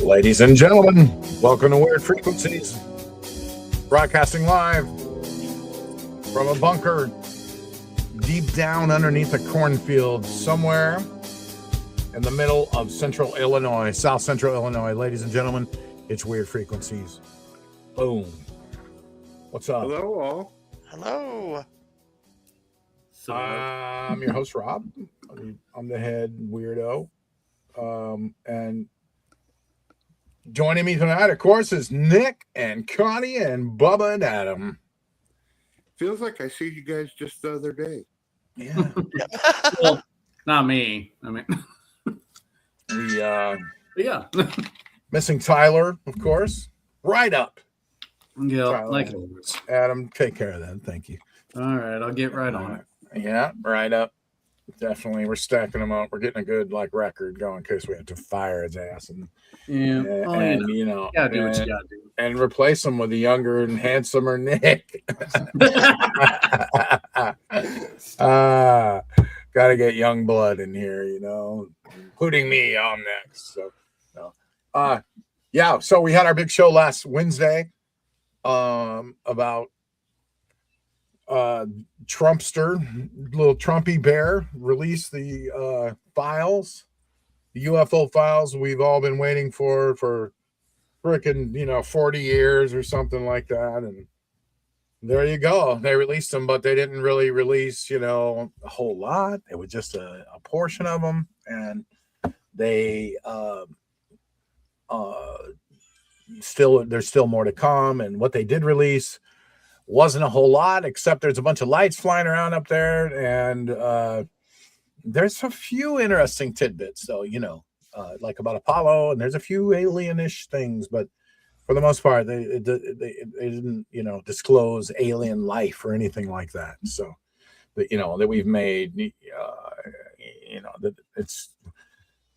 Ladies and gentlemen, welcome to Weird Frequencies, broadcasting live from a bunker deep down underneath a cornfield somewhere in the middle of central Illinois, south central Illinois. Ladies and gentlemen, it's Weird Frequencies. Boom. What's up? Hello, all. Hello. I'm your host, Rob. I'm the head weirdo. And joining me tonight, of course, is Nick and Connie and Bubba and Adam. Feels like I see you guys just the other day. Yeah. Well, not me. I mean, We yeah. missing Tyler, of course. Right up. Yeah, Tyler. like always. Adam, take care of that. Thank you. All right, I'll get right on it. Yeah, right up. Definitely. We're stacking them up. We're getting a good record going in case we have to fire his ass and you know, gotta do what you gotta do. and replace him with a younger and handsomer Nick. Got to get young blood in here, you know, including me. I'm next. So, yeah. So we had our big show last Wednesday about Trumpster, little Trumpy bear, released the files, the UFO files we've all been waiting for frickin' 40 years or something like that. And there you go. They released them, but they didn't really release, a whole lot. It was just a portion of them. And they there's still more to come. And what they did release wasn't a whole lot, except there's a bunch of lights flying around up there. And there's a few interesting tidbits, though, like about Apollo, and there's a few alien-ish things, but for the most part, they didn't, disclose alien life or anything like that. So, that we've made, that it's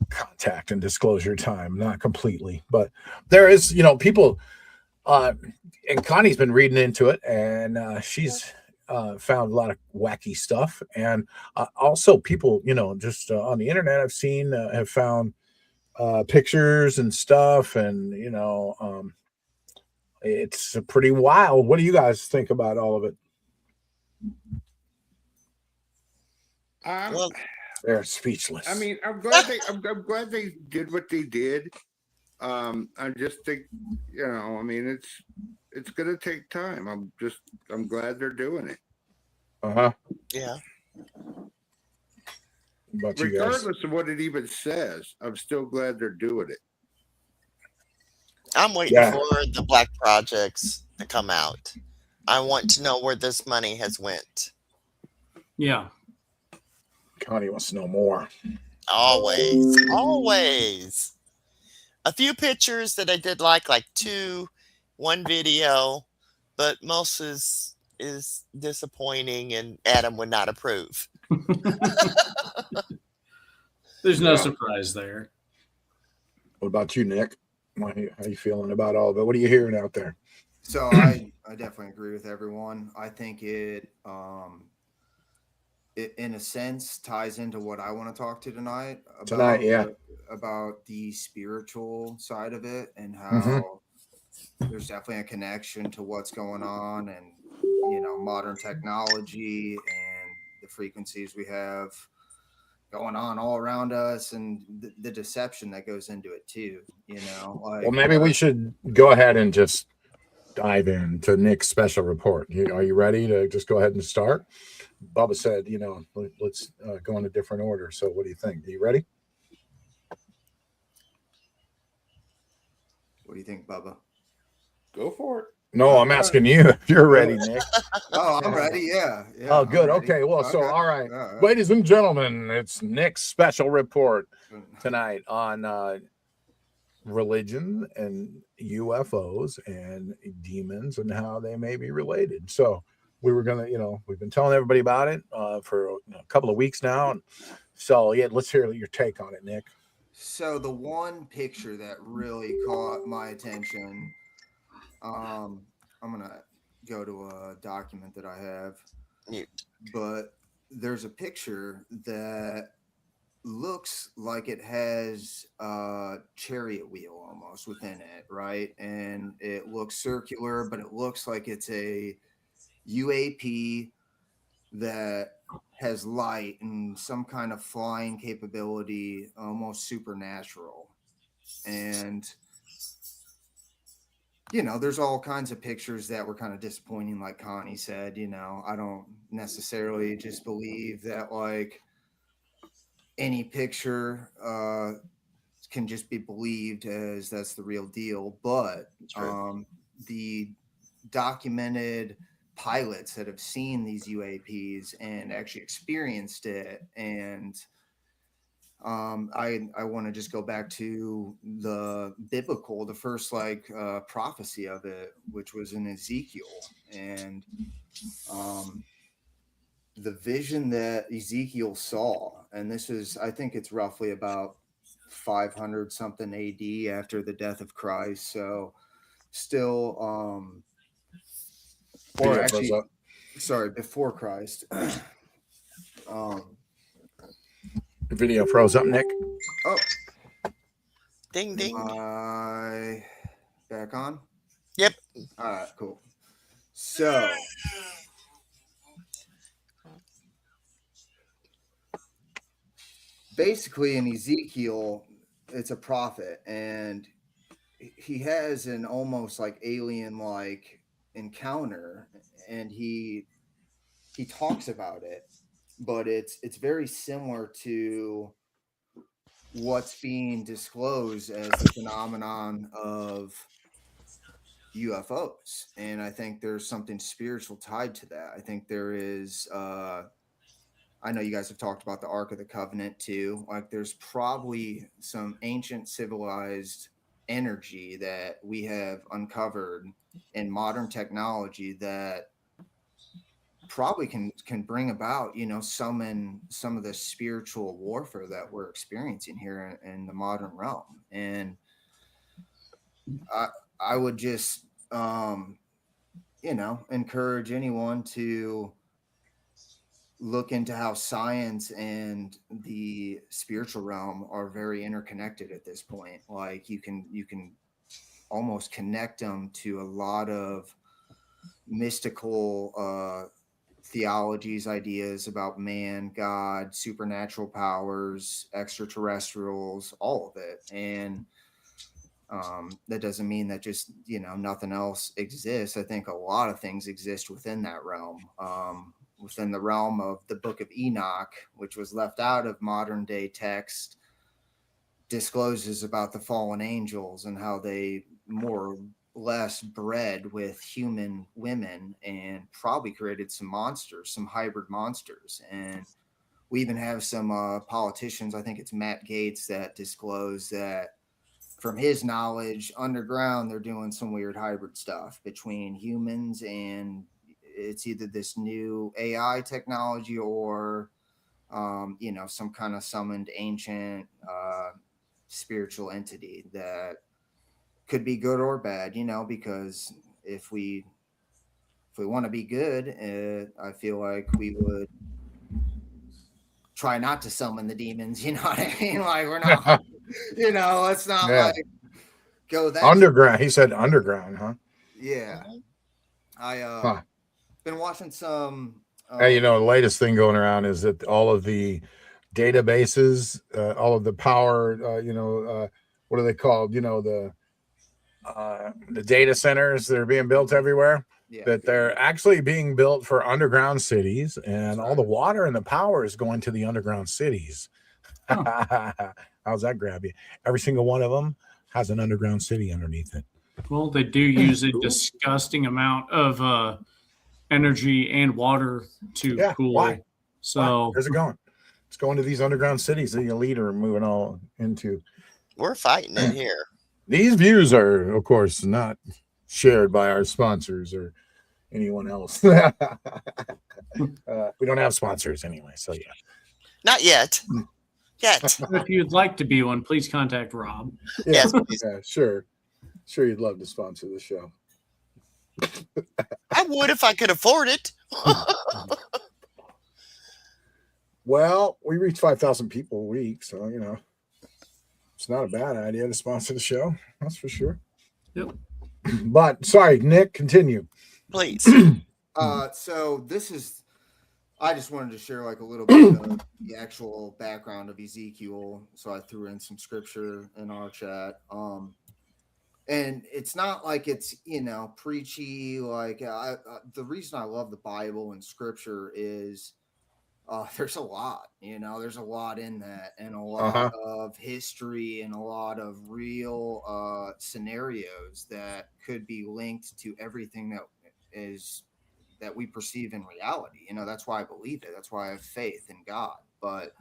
contact and disclosure time, not completely, but there is, people, and Connie's been reading into it, and she's found a lot of wacky stuff, and also people, just on the internet, I've seen have found pictures and stuff, and it's pretty wild. What do you guys think about all of it? Well, They're speechless. I mean, I'm glad they did what they did. I just think, it's gonna take time. I'm glad they're doing it. yeah. Regardless of what it even says, I'm still glad they're doing it. I'm waiting for the black projects to come out. I want to know where this money has went. Yeah. Connie wants to know more. Always. A few pictures that I did like two, one video, but most is disappointing, and Adam would not approve. There's no surprise there. What about you, Nick? How are you feeling about all of it? What are you hearing out there? So I definitely agree with everyone. I think it in a sense ties into what I want to talk to tonight about the spiritual side of it, and how there's definitely a connection to what's going on, and modern technology and the frequencies we have going on all around us, and the deception that goes into it too. Well, maybe we should go ahead and just dive into Nick's special report. Are you ready to just go ahead and start? Bubba said, let's go in a different order. So what do you think? Are you ready? What do you think, Bubba? Go for it. No, I'm asking you if you're ready, Nick. Oh, I'm ready. Yeah. Oh, good. Okay. Well, so, all right. Ladies and gentlemen, it's Nick's special report tonight on religion and UFOs and demons and how they may be related. So we were going to, we've been telling everybody about it for a couple of weeks now. And so, yeah, let's hear your take on it, Nick. So the one picture that really caught my attention, I'm going to go to a document that I have, but there's a picture that looks like it has a chariot wheel almost within it, right? And it looks circular, but it looks like it's a UAP that has light and some kind of flying capability, almost supernatural. And there's all kinds of pictures that were kind of disappointing, like Connie said. I don't necessarily just believe that like any picture can just be believed as that's the real deal. But the documented pilots that have seen these UAPs and actually experienced it, and I want to just go back to the first prophecy of it, which was in Ezekiel, and the vision that Ezekiel saw, and this is, I think it's roughly about 500 something AD after the death of Christ. So still, or actually, sorry, before Christ. The video froze up, Nick. Oh, Ding ding. Back on? Yep. All right, cool. So basically in Ezekiel, it's a prophet, and he has an almost like alien like encounter, and he talks about it, but it's very similar to what's being disclosed as the phenomenon of UFOs. And I think there's something spiritual tied to that. I think there is I know you guys have talked about the Ark of the Covenant too. Like there's probably some ancient civilized energy that we have uncovered in modern technology that probably can bring about, summon some of the spiritual warfare that we're experiencing here in the modern realm. And I would just, encourage anyone to look into how science and the spiritual realm are very interconnected at this point. Like you can almost connect them to a lot of mystical theologies, ideas about man, God, supernatural powers, extraterrestrials, all of it. And that doesn't mean that just, nothing else exists. I think a lot of things exist within that realm. Within the realm of the Book of Enoch, which was left out of modern day text, discloses about the fallen angels and how they more or less bred with human women and probably created some monsters, some hybrid monsters. And we even have some politicians, I think it's Matt Gaetz, that disclose that from his knowledge underground, they're doing some weird hybrid stuff between humans, and it's either this new AI technology or, some kind of summoned ancient spiritual entity that could be good or bad, because if we want to be good, I feel like we would try not to summon the demons. You know what I mean? Like we're not, let's not like go that underground. He said underground, huh? Yeah. I been watching some. Hey, the latest thing going around is that all of the databases, all of the power, what are they called? The data centers that are being built everywhere, that they're actually being built for underground cities, and all the water and the power is going to the underground cities. How's that grab you? Every single one of them has an underground city underneath it. Well, they do use a disgusting amount of energy and water to cool. Why? So where's it going? It's going to these underground cities that the elite are moving all into. We're fighting it here. These views are, of course, not shared by our sponsors or anyone else. We don't have sponsors anyway, so yeah. Not yet. If you'd like to be one, please contact Rob. Yes, sure. Sure, you'd love to sponsor the show. I would if I could afford it. Well, we reach 5,000 people a week, so it's not a bad idea to sponsor the show. That's for sure. Yep. But sorry, Nick, continue. Please. So this is, I just wanted to share like a little bit of the actual background of Ezekiel. So I threw in some scripture in our chat. And it's not like it's, preachy. Like the reason I love the Bible and scripture is there's a lot, there's a lot in that, and a lot of history and a lot of real scenarios that could be linked to everything that we perceive in reality. That's why I believe it. That's why I have faith in God. But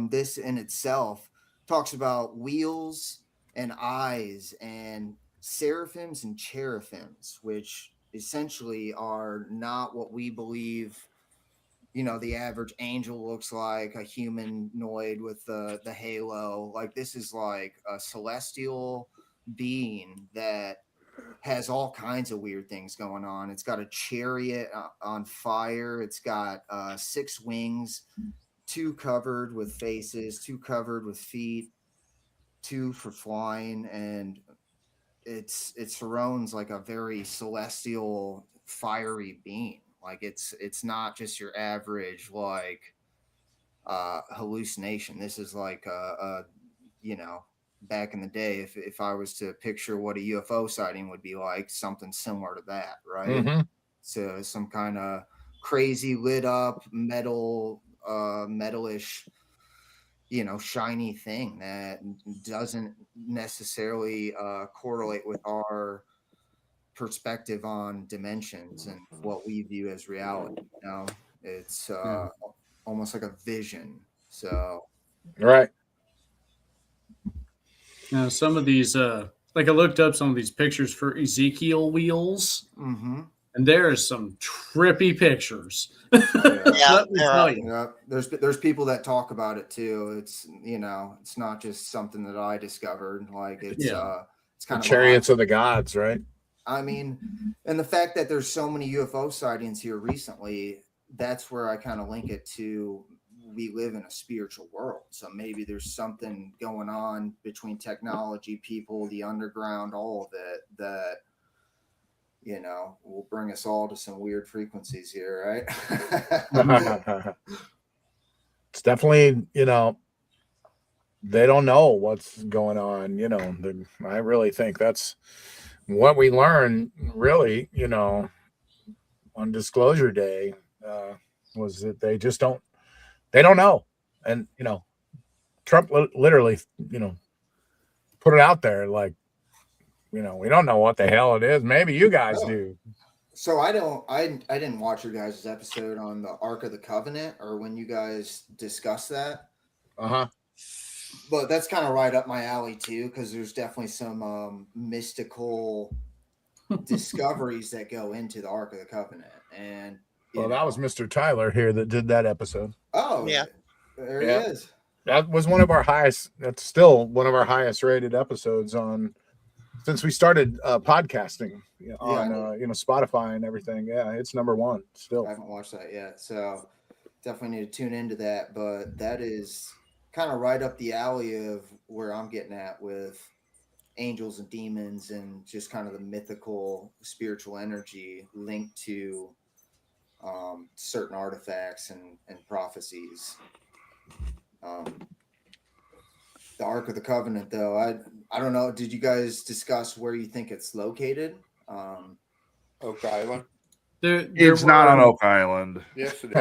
this in itself talks about wheels and eyes and seraphims and cherubims, which essentially are not what we believe the average angel looks like, a humanoid with the halo. Like, this is like a celestial being that has all kinds of weird things going on. It's got a chariot on fire. It's got 6 wings, 2 covered with faces, 2 covered with feet, 2 for flying, and it surrounds like a very celestial, fiery being. Like, it's not just your average like hallucination. This is like back in the day, if I was to picture what a UFO sighting would be like, something similar to that, right? So some kind of crazy lit up metal, metalish, shiny thing that doesn't necessarily correlate with our perspective on dimensions and what we view as reality. It's almost like a vision. So right. Now, some of these, like I looked up some of these pictures for Ezekiel wheels, and there is some trippy pictures. Let me tell you. Yeah, there's people that talk about it too. It's it's not just something that I discovered. Like, it's kind of chariots of the gods, right? I mean, and the fact that there's so many UFO sightings here recently, that's where I kind of link it to. We live in a spiritual world. So maybe there's something going on between technology, people, the underground, all of it that, will bring us all to some weird frequencies here, right? It's definitely, they don't know what's going on. I really think that's what we learned, really, on Disclosure Day, was that they just don't know. And, Trump literally, put it out there like, we don't know what the hell it is. Maybe you guys do. So I didn't watch your guys' episode on the Ark of the Covenant, or when you guys discussed that. But that's kind of right up my alley too, because there's definitely some mystical discoveries that go into the Ark of the Covenant. And that was Mr. Tyler here that did that episode. Oh yeah, there he is. That was one of our highest. That's still one of our highest rated episodes since we started podcasting on Spotify and everything. Yeah, it's number 1 still. I haven't watched that yet, so definitely need to tune into that. But that is kind of right up the alley of where I'm getting at with angels and demons and just kind of the mythical spiritual energy linked to certain artifacts and prophecies. The Ark of the Covenant, though, I don't know. Did you guys discuss where you think it's located? Oak Island. It's not on Oak Island. Yes, it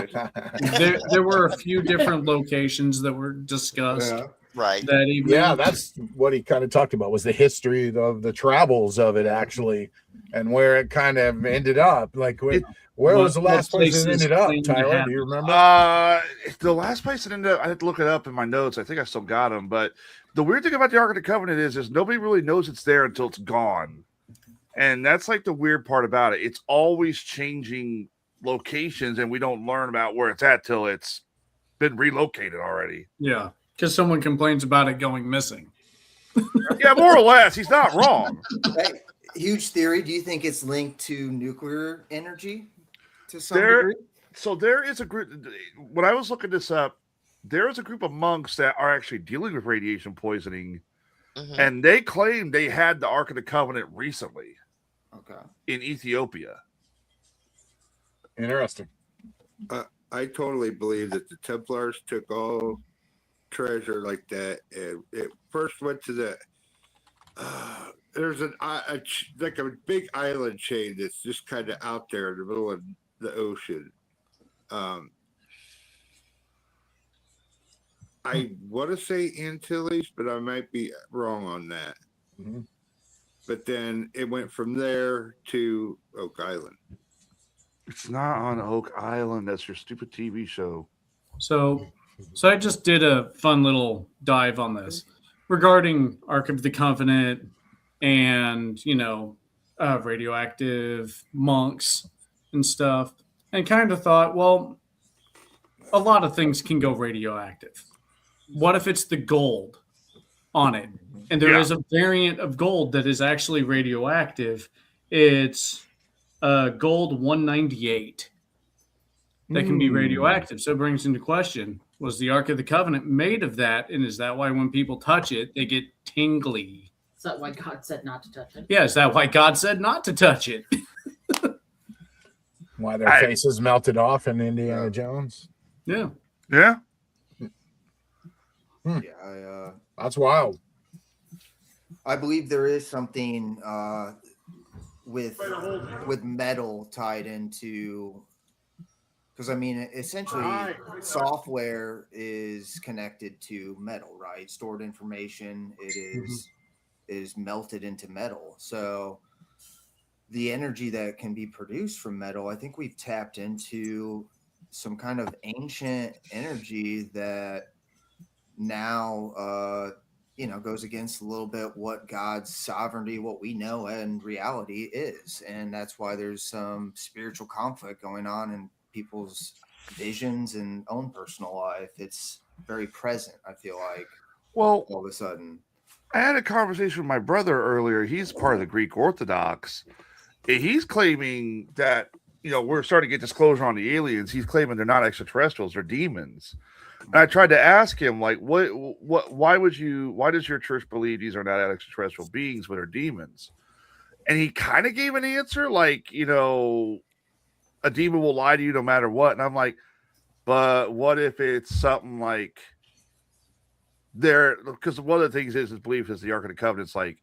is. There were a few different locations that were discussed. Right. That evening. Yeah, that's what he kind of talked about, was the history of the travels of it, actually, and where it kind of ended up. Like, where was the last place it ended up, Tyler? Do you remember? The last place it ended up, I had to look it up in my notes. I think I still got them. But the weird thing about the Ark of the Covenant is nobody really knows it's there until it's gone. And that's like the weird part about it. It's always changing locations, and we don't learn about where it's at till it's been relocated already. Yeah, because someone complains about it going missing. Yeah, more or less. He's not wrong. Hey, huge theory. Do you think it's linked to nuclear energy to some degree? So there is a group. When I was looking this up, there is a group of monks that are actually dealing with radiation poisoning, and they claim they had the Ark of the Covenant recently. Okay. In Ethiopia. Interesting. I totally believe that the Templars took all treasure like that, and it first went to the. There's like a big island chain that's just kind of out there in the middle of the ocean. I want to say Antilles, but I might be wrong on that. Mm-hmm. But then it went from there to Oak Island. It's not on Oak Island. That's your stupid TV show. So I just did a fun little dive on this regarding Ark of the Covenant and, radioactive monks and stuff, and kind of thought, well, a lot of things can go radioactive. What if it's the gold on it? And there is a variant of gold that is actually radioactive. It's gold 198 that can be radioactive. So it brings into question, was the Ark of the Covenant made of that? And is that why when people touch it, they get tingly? Is that why God said not to touch it? Yeah, is that why God said not to touch it? Why their faces melted off in Indiana Jones? Yeah. Yeah. Yeah, that's wild. I believe there is something with metal tied into, because I mean, essentially, software is connected to metal, right? Stored information, it is melted into metal. So the energy that can be produced from metal, I think we've tapped into some kind of ancient energy that now goes against a little bit what God's sovereignty, what we know and reality is. And that's why there's some spiritual conflict going on in people's visions and own personal life. It's very present, I feel like. Well, all of a sudden, I had a conversation with my brother earlier. He's part of the Greek Orthodox. He's claiming that, we're starting to get disclosure on the aliens. He's claiming they're not extraterrestrials, they're demons. And I tried to ask him, like, why does your church believe these are not extraterrestrial beings, but are demons? And he kind of gave an answer, like, a demon will lie to you no matter what. And I'm like, but what if it's something like because one of the things is his belief is the Ark of the Covenant's like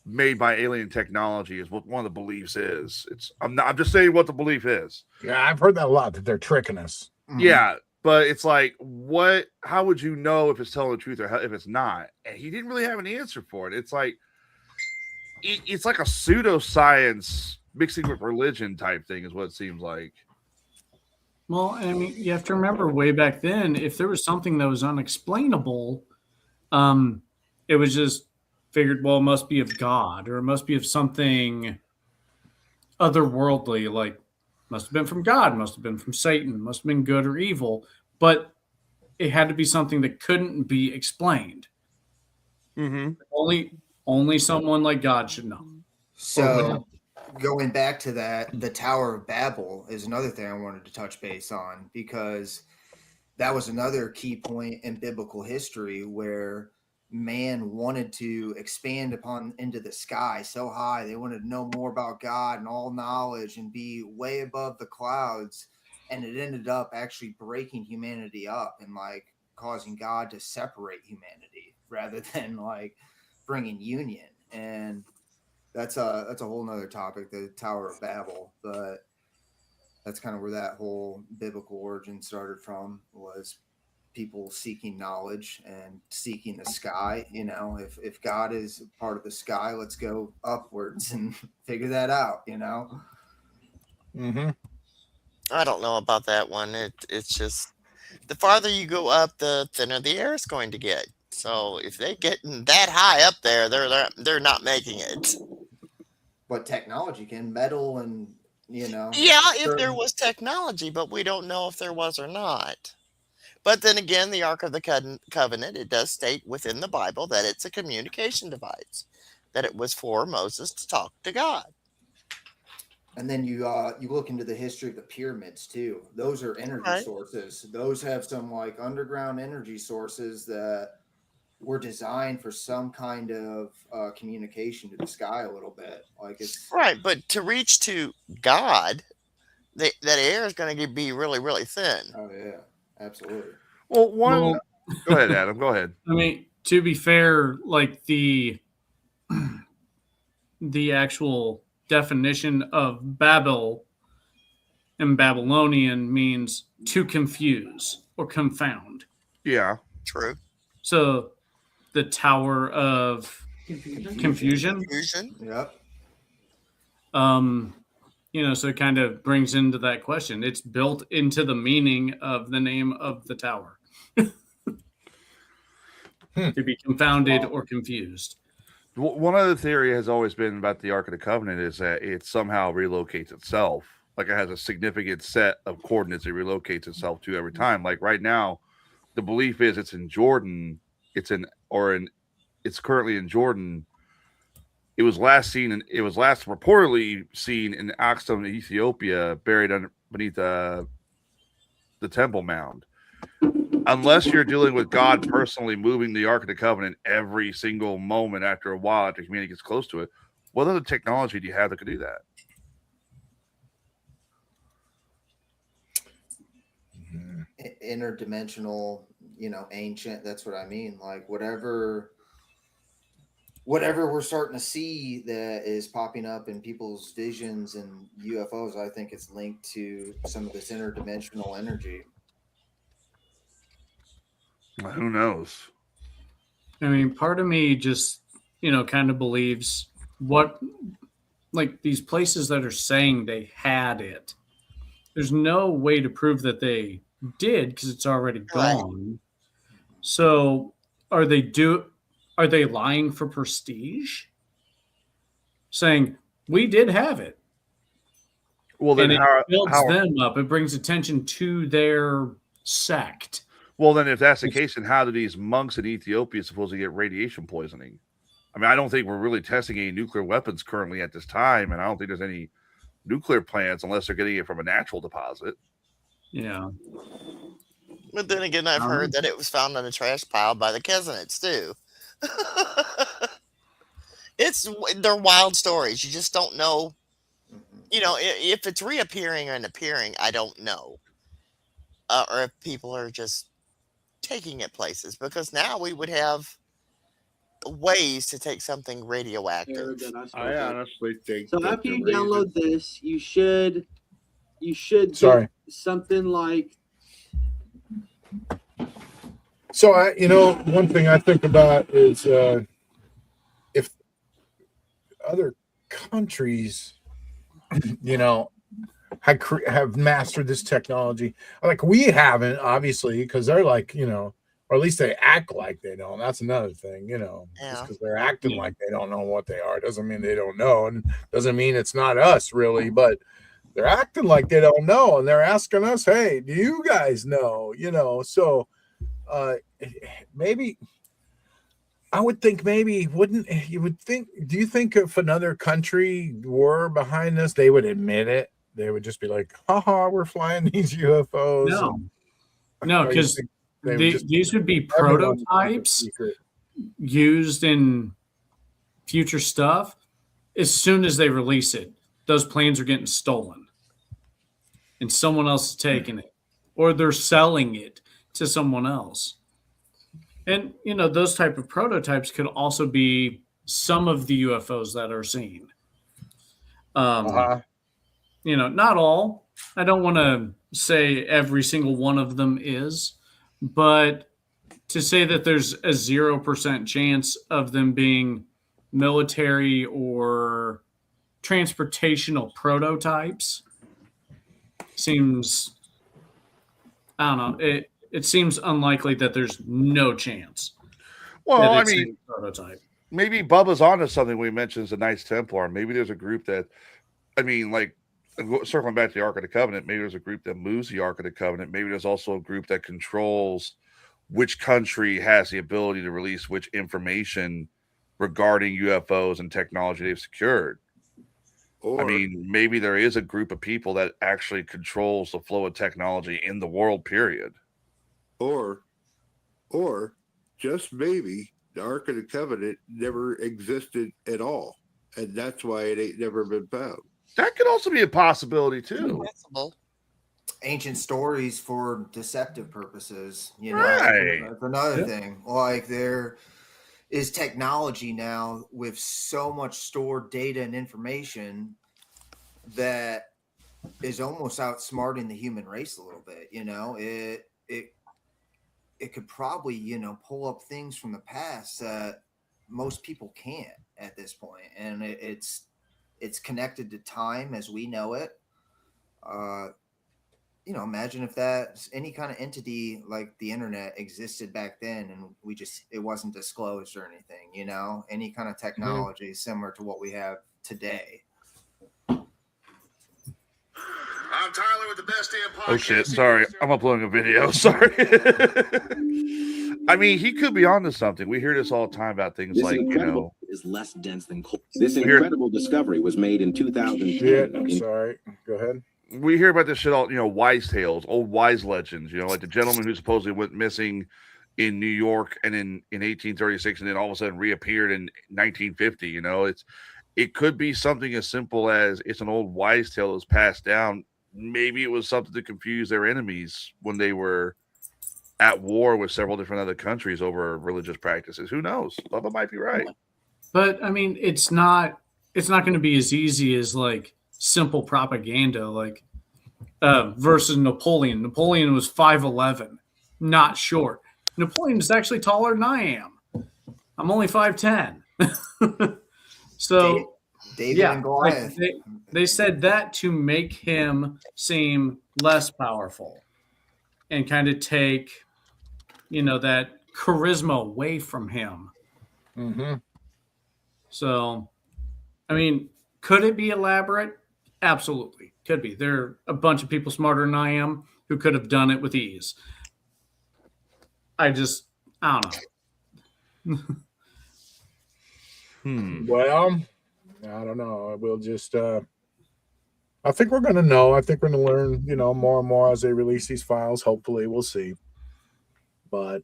made by alien technology is what one of the beliefs is. I'm just saying what the belief is. Yeah, I've heard that a lot, that they're tricking us. Yeah. But it's like, how would you know if it's telling the truth or if it's not? And he didn't really have an answer for it. It's like, it's like a pseudoscience mixing with religion type thing is what it seems like. Well, I mean, you have to remember way back then, if there was something that was unexplainable, it was just figured, well, it must be of God, or it must be of something otherworldly, like must have been from God, must have been from Satan, must have been good or evil, but it had to be something that couldn't be explained. Only someone like God should know. So going back to that, the Tower of Babel is another thing I wanted to touch base on, because that was another key point in biblical history where man wanted to expand into the sky so high. They wanted to know more about God and all knowledge and be way above the clouds. And it ended up actually breaking humanity up and like causing God to separate humanity rather than like bringing union. And that's a whole nother topic, the Tower of Babel. But that's kind of where that whole biblical origin started from, was people seeking knowledge and seeking the sky. If God is part of the sky, let's go upwards and figure that out. I don't know about that one. It's just the farther you go up, the thinner the air is going to get. So if they get that high up there, they're not making it. But technology can, metal and Yeah, if there was technology, but we don't know if there was or not. But then again, the Ark of the Covenant, it does state within the Bible that it's a communication device, that it was for Moses to talk to God. And then you look into the history of the pyramids too. Those are energy sources. Those have some like underground energy sources that were designed for some kind of communication to the sky a little bit. Like it's Right, but to reach to God, that air is going to be really, really thin. Oh yeah, absolutely. Well, go ahead, Adam. Go ahead. I mean, to be fair, like the actual definition of Babel in Babylonian means to confuse or confound. Yeah, true. So the Tower of Confusion. Yep. So it kind of brings into that question. It's built into the meaning of the name of the tower. To be confounded or confused. One other theory has always been about the Ark of the Covenant is that it somehow relocates itself. Like it has a significant set of coordinates it relocates itself to every time. Like right now, the belief is it's in Jordan. It's currently in Jordan. It was last reportedly seen in Aksum, Ethiopia, buried beneath the Temple Mound. Unless you're dealing with God personally moving the Ark of the Covenant every single moment after a while, after humanity gets close to it, what other technology do you have that could do that? Interdimensional, ancient. That's what I mean. Like whatever we're starting to see that is popping up in people's visions and UFOs, I think it's linked to some of this interdimensional energy. Who knows? I mean, part of me just, kind of believes like these places that are saying they had it. There's no way to prove that they did because it's already gone. Right. So are they lying for prestige? Saying we did have it. Well, then and it builds them up. It brings attention to their sect. Well, then if that's the case, then how do these monks in Ethiopia supposedly get radiation poisoning? I mean, I don't think we're really testing any nuclear weapons currently at this time, and I don't think there's any nuclear plants unless they're getting it from a natural deposit. Yeah. But then again, I've heard that it was found on a trash pile by the Keznets, too. They're wild stories. You just don't know. If it's reappearing and appearing, I don't know. Or if people are just taking it places, because now we would have ways to take something radioactive. I honestly think so. After you download this, you should get something like. So one thing I think about is if other countries, have mastered this technology. Like we haven't, obviously, because they're like, or at least they act like they don't. That's another thing, just because they're acting like they don't know what they are doesn't mean they don't know, and doesn't mean it's not us really, but they're acting like they don't know, and they're asking us, hey, do you guys know? So maybe I would think do you think if another country were behind this, they would admit it? They would just be like, haha, we're flying these UFOs. No, because these would be prototypes used in future stuff. As soon as they release it, those planes are getting stolen. And someone else is taking it. Or they're selling it to someone else. And, those type of prototypes could also be some of the UFOs that are seen. Not all. I don't want to say every single one of them is, but to say that there's a 0% chance of them being military or transportational prototypes seems, I don't know, it seems unlikely that there's no chance. Well, I mean, prototype. Maybe Bubba's onto something when he mentions the Knights Templar. Maybe there's a group that, circling back to the Ark of the Covenant, maybe there's a group that moves the Ark of the Covenant. Maybe there's also a group that controls which country has the ability to release which information regarding UFOs and technology they've secured. Or, I mean, maybe there is a group of people that actually controls the flow of technology in the world, period. or just maybe the Ark of the Covenant never existed at all, and that's why it ain't never been found. That could also be a possibility too. Possible. Ancient stories for deceptive purposes, you know. Right. That's another thing. Like there is technology now with so much stored data and information that is almost outsmarting the human race a little bit. You know, it could probably, you know, pull up things from the past that most people can't at this point, and it's connected to time as we know it. You know, imagine if that any kind of entity like the internet existed back then and it wasn't disclosed or anything, you know, any kind of technology similar to what we have today. I'm Tyler with the best damn podcast. Oh shit! Sorry, I'm uploading a video. Sorry. I mean, he could be onto something. We hear this all the time about things This like, you know, is less dense than coal. This incredible discovery was made in 2010. Sorry, go ahead. We hear about this shit all, you know, wise tales, old wise legends, you know, like the gentleman who supposedly went missing in New York and in 1836 and then all of a sudden reappeared in 1950. You know, it could be something as simple as it's an old wise tale that was passed down. Maybe it was something to confuse their enemies when they were at war with several different other countries over religious practices. Who knows? Bubba might be right. But I mean, it's not going to be as easy as like simple propaganda, like versus Napoleon. Napoleon was 5'11", not short. Napoleon is actually taller than I am. I'm only 5'10". So David and Goliath. They said that to make him seem less powerful and kind of take, you know, that charisma away from him. Mm-hmm. So, I mean, could it be elaborate? Absolutely. Could be. There are a bunch of people smarter than I am who could have done it with ease. I don't know. Well, I don't know. We'll just I think we're going to know. I think we're going to learn, you know, more and more as they release these files. Hopefully, we'll see. But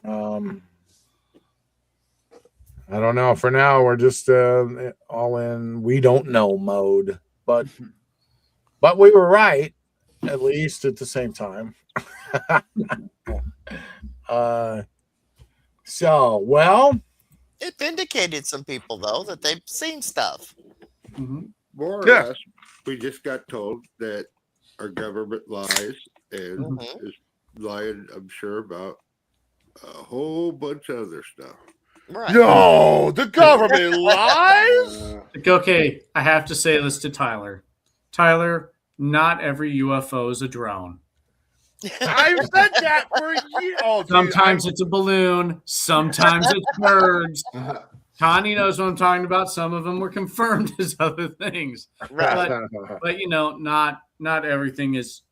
I don't know. For now, we're just all in we don't know mode. But we were right, at least at the same time. So, well, it vindicated some people though that they've seen stuff. More or less, we just got told that our government lies and is lying, I'm sure, about a whole bunch of other stuff. Right. No, the government lies. Okay, I have to say this to Tyler. Tyler, not every UFO is a drone. I've said that for years. Oh, sometimes it's a balloon. Sometimes it's birds. Connie knows what I'm talking about. Some of them were confirmed as other things. Right. But you know, not everything is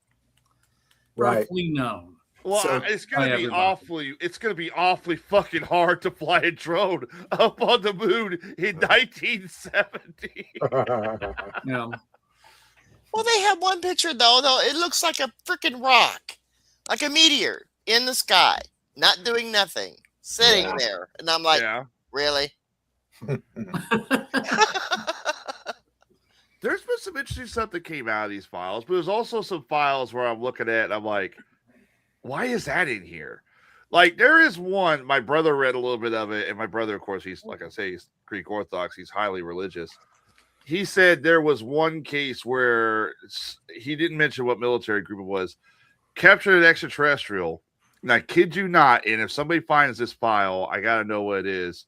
roughly known. Well, So, it's gonna be awfully fucking hard to fly a drone up on the moon in 1970. Yeah. Well, they have one picture though. It looks like a freaking rock, like a meteor in the sky, not doing nothing, sitting there, and I'm like, really? There's been some interesting stuff that came out of these files, but there's also some files where I'm looking at and I'm like, why is that in here? Like, there is one, my brother read a little bit of it, and my brother, of course, he's, like I say, he's Greek Orthodox, he's highly religious. He said there was one case where he didn't mention what military group it was, captured an extraterrestrial. And I kid you not, and if somebody finds this file, I got to know what it is.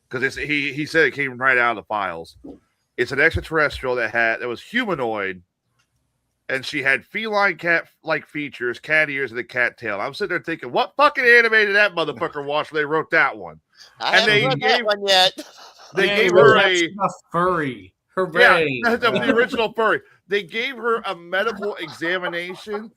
Because he said it came right out of the files. It's an extraterrestrial that was humanoid, and she had feline cat-like features, cat ears, and a cat tail. I'm sitting there thinking, what fucking animated that motherfucker watched when they wrote that one? I haven't read that one yet. They gave her a furry. Hooray! Yeah, the original furry. They gave her a medical examination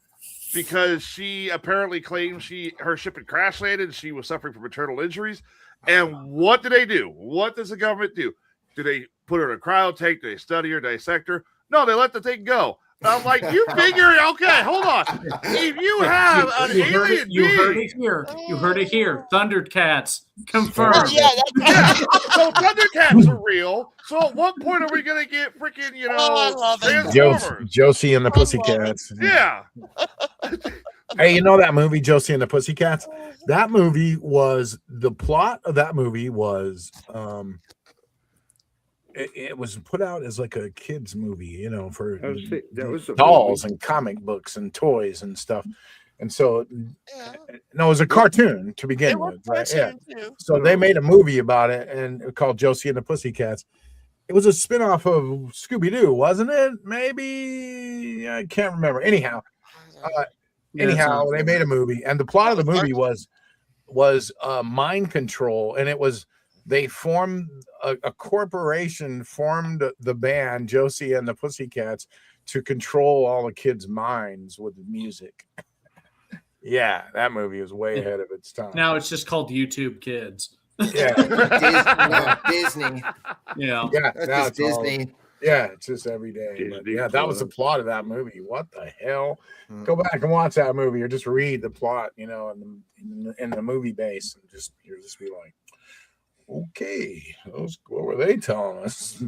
because she apparently claimed her ship had crash landed and she was suffering from internal injuries. And what do they do? What does the government do? Do they put her in a cryo tank? Do they study her, dissect her? No, they let the thing go. I'm like, you figure, okay, hold on. If you have an alien you heard being, it here. You heard it here. Thundercats confirmed. Yeah, so Thundercats are real. So at what point are we gonna get freaking, I love it. Transformers? Josie and the Pussycats. Yeah. Hey, you know that movie, Josie and the Pussycats? That movie was, the plot of that movie was, it was put out as like a kid's movie, you know, for that was dolls and comic books and toys and stuff. And so, no, it was a cartoon to begin with. Right? Yeah. So they made a movie about it and called Josie and the Pussycats. It was a spinoff of Scooby-Doo, wasn't it? Maybe, I can't remember. Anyhow, they made a movie, and the plot of the movie was mind control, and it was, they formed a corporation, formed the band Josie and the Pussycats to control all the kids' minds with music. Yeah, that movie was way ahead of its time. Now it's just called YouTube Kids. Yeah, Disney. Yeah, That's now just it's Disney. it's just every day. But yeah, that was the plot of that movie. What the hell? Go back and watch that movie, or just read the plot, you know, in the movie base, and you'll just be like, okay, what were they telling us?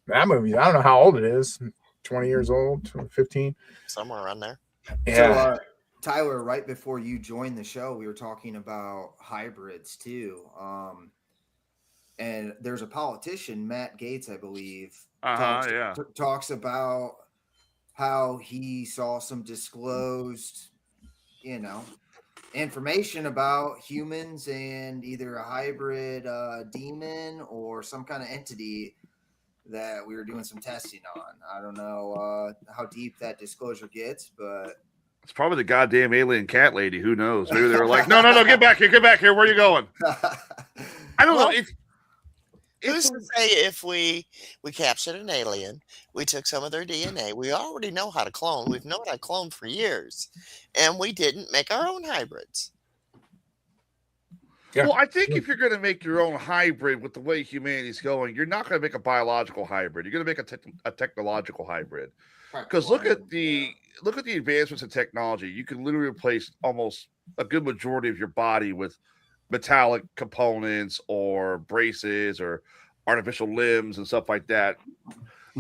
That movie, I don't know how old it is. 20 years old, 15, somewhere around there. Yeah. So, Tyler, right before you joined the show, we were talking about hybrids too. And there's a politician, Matt Gaetz, I believe, talks about how he saw some disclosed, information about humans and either a hybrid demon or some kind of entity that we were doing some testing on. I don't know how deep that disclosure gets, but it's probably the goddamn alien cat lady. Who knows? Maybe they were like, no, get back here. Where are you going? I don't know. Who's to say if we captured an alien, we took some of their DNA, we already know how to clone. We've known how to clone for years, and we didn't make our own hybrids. Yeah. Well, I think if you're going to make your own hybrid with the way humanity's going, you're not going to make a biological hybrid. You're going to make a technological hybrid. Because look at the advancements in technology. You can literally replace almost a good majority of your body with metallic components or braces or artificial limbs and stuff like that.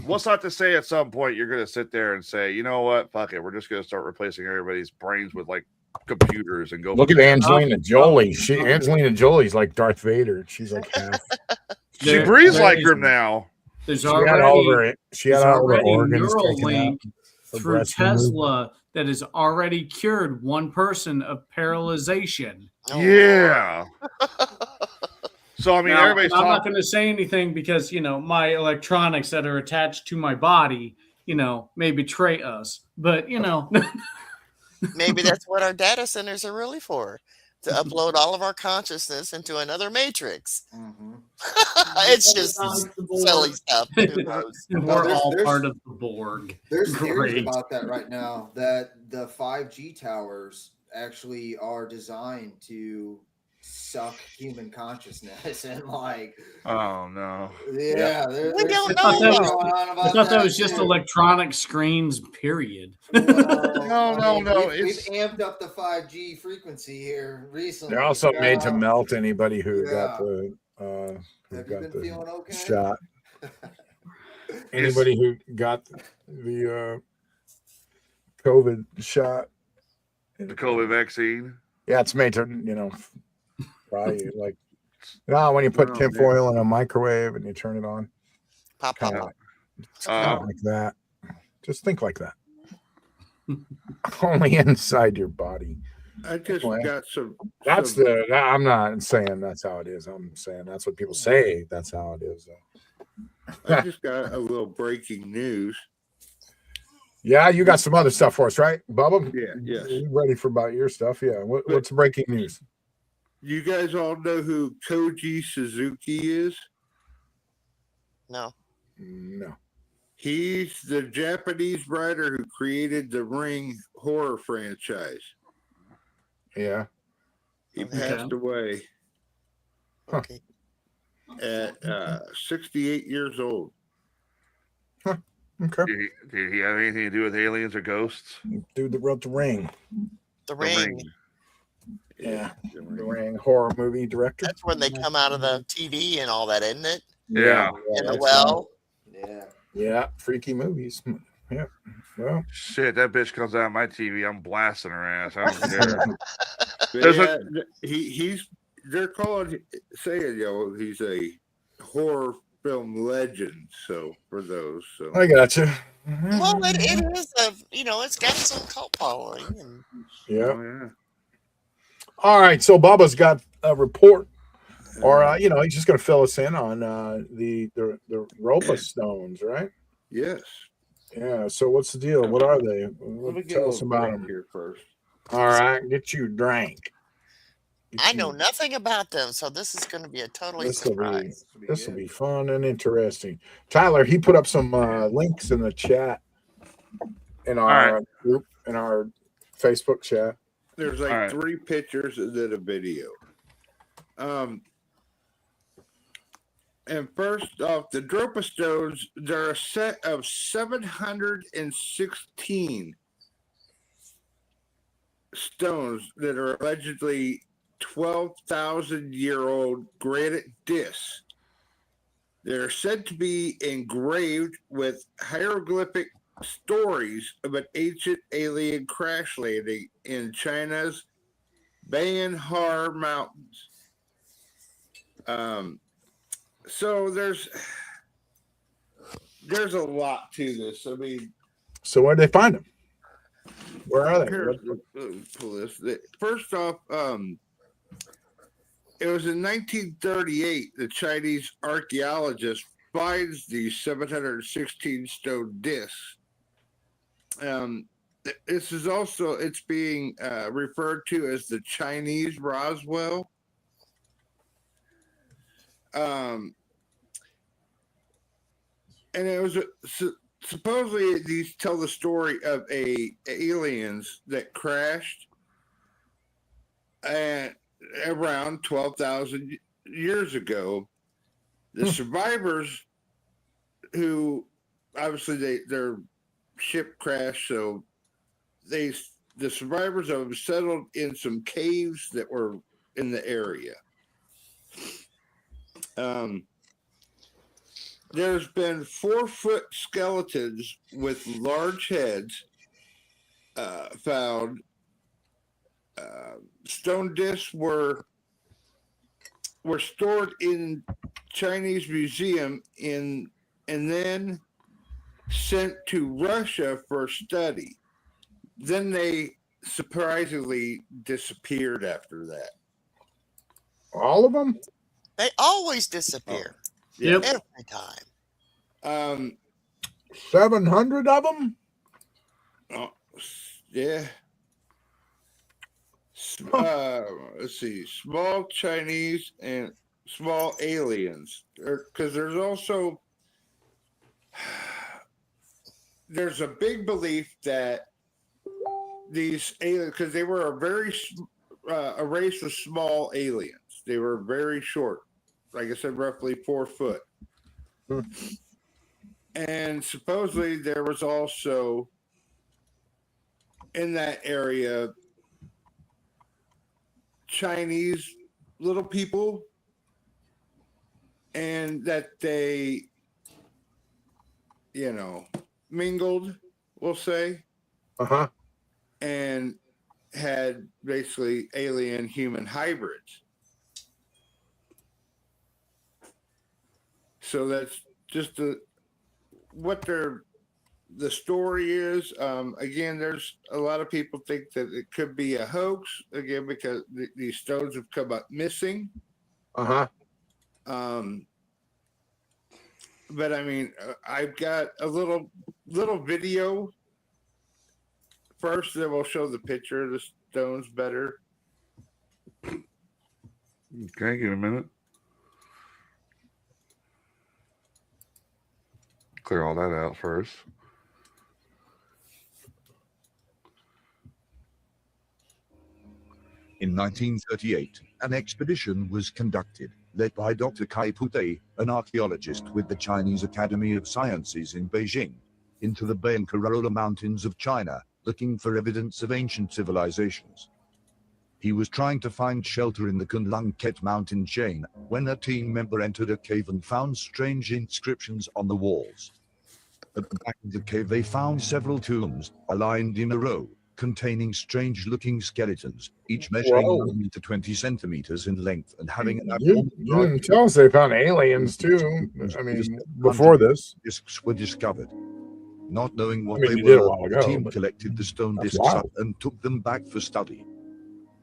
What's not to say at some point you're going to sit there and say, you know what, fuck it, we're just going to start replacing everybody's brains with like computers and go. Look at Angelina Jolie. Angelina Jolie's like Darth Vader. She's like half. She breathes like him now. She had all her organs Neuralink through Tesla that has already cured one person of paralyzation. Yeah. So I mean, now, everybody's. I'm not going to say anything because my electronics that are attached to my body, may betray us. But maybe that's what our data centers are really for, to upload all of our consciousness into another matrix. Mm-hmm. It's just silly stuff. We're all part of the Borg. There's theories about that right now, that the 5G towers actually are designed to suck human consciousness and oh no, yeah. We don't know. I thought that was just electronic screens, period. No. We've amped up the 5G frequency here recently. They're also made to melt anybody who got the shot. Anybody who got the COVID shot, the COVID vaccine. Yeah, it's made to probably when you put tinfoil in a microwave and you turn it on, pop. It's kind of like that. Just think like that. Only inside your body. I just got some. I'm not saying that's how it is. I'm saying that's what people say. That's how it is. I just got a little breaking news. Yeah, you got some other stuff for us, right, Bubba? Yeah, yes. You ready for about your stuff? Yeah. What's breaking news? You guys all know who Koji Suzuki is? No. He's the Japanese writer who created the Ring horror franchise. Yeah. He passed away. Okay. at 68 years old. Okay. Did he have anything to do with aliens or ghosts? Dude that wrote The Ring. The Ring. Yeah, The Ring horror movie director. That's when they come out of the TV and all that, isn't it? Yeah. In the that's well. Yeah. Yeah, freaky movies. Yeah. Well, Shit, that bitch comes out of my TV. I'm blasting her ass. I don't care. But yeah, they're saying, he's a horror film legend. So for those, so I got you. Well, it is it's got some cult following. And Yeah. Oh, yeah. All right. So Bubba's got a report, or he's just going to fill us in on the Dropa Stones, right? Yes. Yeah. So what's the deal? What are they? Let me get Tell a us little about drink them here first. All right. Get you a drink. I know nothing about them, so this is going to be a totally surprise. This will be fun and interesting. Tyler, he put up some links in the chat in our group, in our Facebook chat. There's like 3 pictures and then a video. And first off, the Dropa Stones, they're a set of 716 stones that are allegedly 12,000-year-old granite discs. They're said to be engraved with hieroglyphic stories of an ancient alien crash landing in China's Banhar Mountains. So there's a lot to this. I mean, so where did they find them? Where are they? Pull this. First off, it was in 1938 the Chinese archaeologist finds these 716 stone discs. This is also, it's being referred to as the Chinese Roswell. And it was supposedly these tell the story of aliens that crashed around 12,000 years ago. The survivors, who obviously their ship crashed, so the survivors of them settled in some caves that were in the area. There's been 4-foot skeletons with large heads found. Stone discs were stored in Chinese museum and then sent to Russia for study. Then they surprisingly disappeared after that. All of them? They always disappear. Yep. Every time. 700 of them? Oh, yeah. Let's see. Small Chinese and small aliens. Because there's also there's a big belief that these aliens, because they were a race of small aliens. They were very short, like I said, roughly 4 foot. And supposedly there was also in that area Chinese little people, and that they, mingled, we'll say, and had basically alien human hybrids. So that's just what the story is. Again, there's a lot of people think that it could be a hoax, again, because these stones have come up missing. But I mean, I've got a little video first, then we'll show the picture of the stones better. Okay, give me a minute. Clear all that out first. In 1938, an expedition was conducted, led by Dr. Kai Pute, an archaeologist with the Chinese Academy of Sciences in Beijing, into the Bayan-Corolla Mountains of China, looking for evidence of ancient civilizations. He was trying to find shelter in the Kunlun-Ket mountain chain when a team member entered a cave and found strange inscriptions on the walls. At the back of the cave they found several tombs, aligned in a row, containing strange-looking skeletons, each measuring 9 to 20 centimeters in length and having an You can tell us they found aliens too. I mean, before this. Discs were discovered. Not knowing what I mean, they you did a were, while the ago, team but collected the stone that's discs up wild. and took them back for study.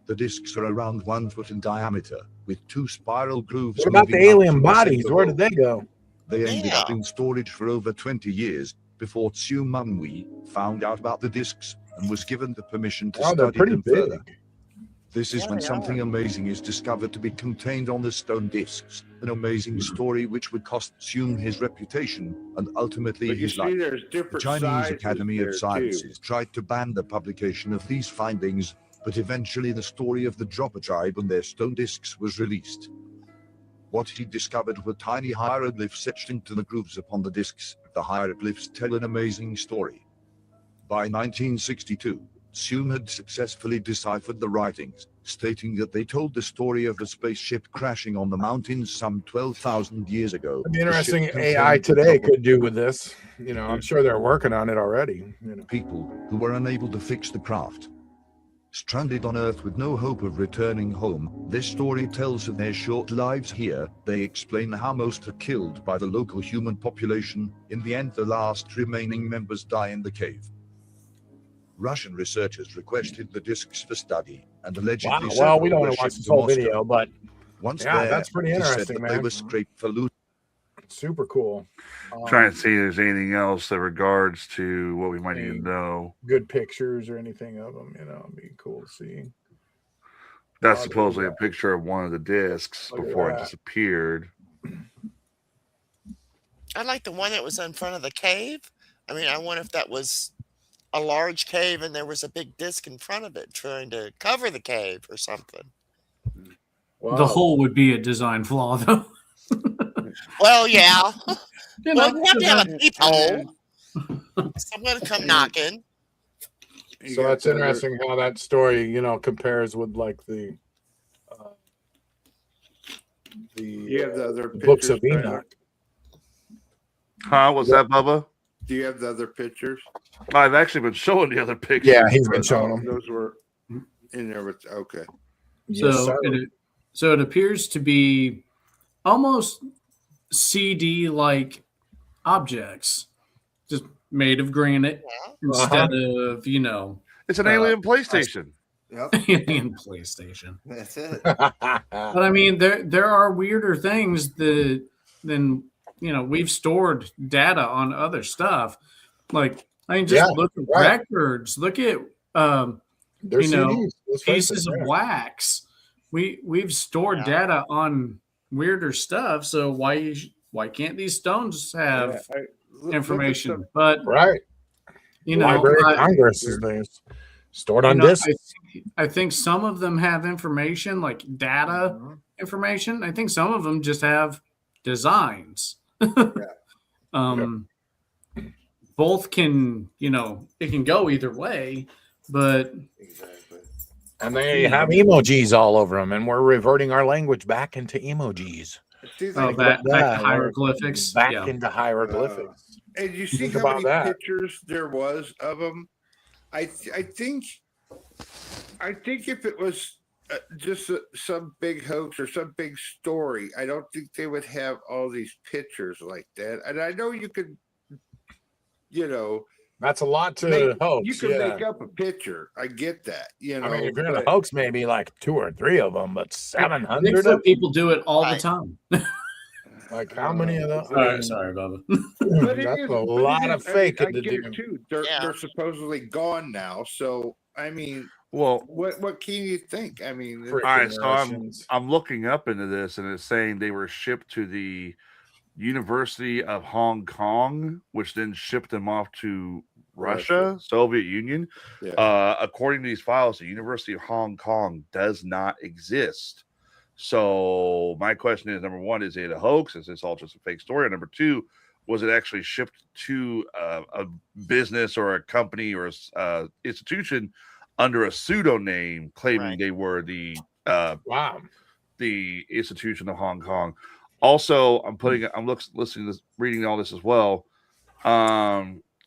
The discs are around 1 foot in diameter, with 2 spiral grooves. What about the moving up alien from the bodies? center Where did hole. they go? They ended up Yeah. in storage for over 20 years before Tsu Munwi found out about the discs and was given the permission to Oh, they're study pretty them big. further. This is Yeah, when they something are. amazing is discovered to be contained on the stone discs, an amazing story which would cost Tsun his reputation and ultimately But you his see, life. there's The different Chinese sizes Academy there of too. Sciences tried to ban the publication of these findings, but eventually the story of the Dropa tribe and their stone discs was released. What he discovered were tiny hieroglyphs etched into the grooves upon the discs. The hieroglyphs tell an amazing story. By 1962, Tsun had successfully deciphered the writings, stating that they told the story of a spaceship crashing on the mountains some 12,000 years ago. It'd be The interesting ship AI contained the today Dropa could do with this. You know, I'm sure they're working on it already. You know. people who were unable to fix the craft. Stranded on Earth with no hope of returning home, this story tells of their short lives here. They explain how most are killed by the local human population. In the end, the last remaining members die in the cave. Russian researchers requested the discs for study and allegedly Wow. Well, we don't several were want to watch shipped this to whole Moscow. video, but Once yeah, there, that's pretty it is said interesting, that they man. were scraped for loot. Super cool. Trying to see if there's anything else that regards to what we might Any need to know. good pictures or anything of them. You know, it'd be cool to see. That's Oh, supposedly a yeah. picture of one of the discs Look at before it that. disappeared. I like the one that was in front of the cave. I mean, I wonder if that was a large cave and there was a big disc in front of it trying to cover the cave or something. Wow. The hole would be a design flaw, though. Well, yeah. You Well, know, you have to have a peephole. And Someone to come knocking. you So got that's the other- interesting how that story, you know, compares with like You have the other books of pictures, Enoch. Huh? What's that, Bubba? Do you have the other pictures? I've actually been showing the other pictures. Yeah, he's been but- showing Oh, them. those were in there with okay. Yes, So sir. it appears to be almost CD-like objects, just made of granite Yeah. instead of, you know, It's an alien PlayStation. Yep, alien PlayStation. that's it. But I mean, there are weirder things than you know. We've stored data on other stuff. Like I mean, just Yeah, look at right. records. Look at They're you know, CDs. Let's face pieces it, of yeah. wax. We've stored Yeah. data on weirder stuff. So why can't these stones have Look at information? some- But Right. you know, Library of I- Congress is there. Stored you on know, disc. I think some of them have information like data information. I think some of them just have designs. Both can, you know, it can go either way, but Exactly. And they have emojis all over them, and we're reverting our language back into emojis. See, oh, like, back to We're hieroglyphics. Back Yeah. into hieroglyphics. and you see Think how about many that. pictures there was of them. I think if it was just some big hoax or some big story, I don't think they would have all these pictures like that. And I know you could, you know, That's a lot to hoax. you can yeah. make up a picture. I get that. You know, I mean, if you're gonna but- hoax, maybe like 2 or 3 of them, but I think 700. some people do it all the Right. time. Like how many of them? Sorry, Bubba. But it That's is- a but it lot is- of fake I in the get it damn. too. Yeah. They're supposedly gone now. So I mean, Well, what can you think? I mean, Freaking all right, so Russians. I'm looking up into this, and it's saying they were shipped to the University of Hong Kong, which then shipped them off to Russia, Soviet Union. Yeah. According to these files, the University of Hong Kong does not exist. So my question is, number one, is it a hoax? Is this all just a fake story? Or number two, was it actually shipped to a business or a company or a institution under a pseudonym claiming they were the the institution of Hong Kong? Also, reading all this as well.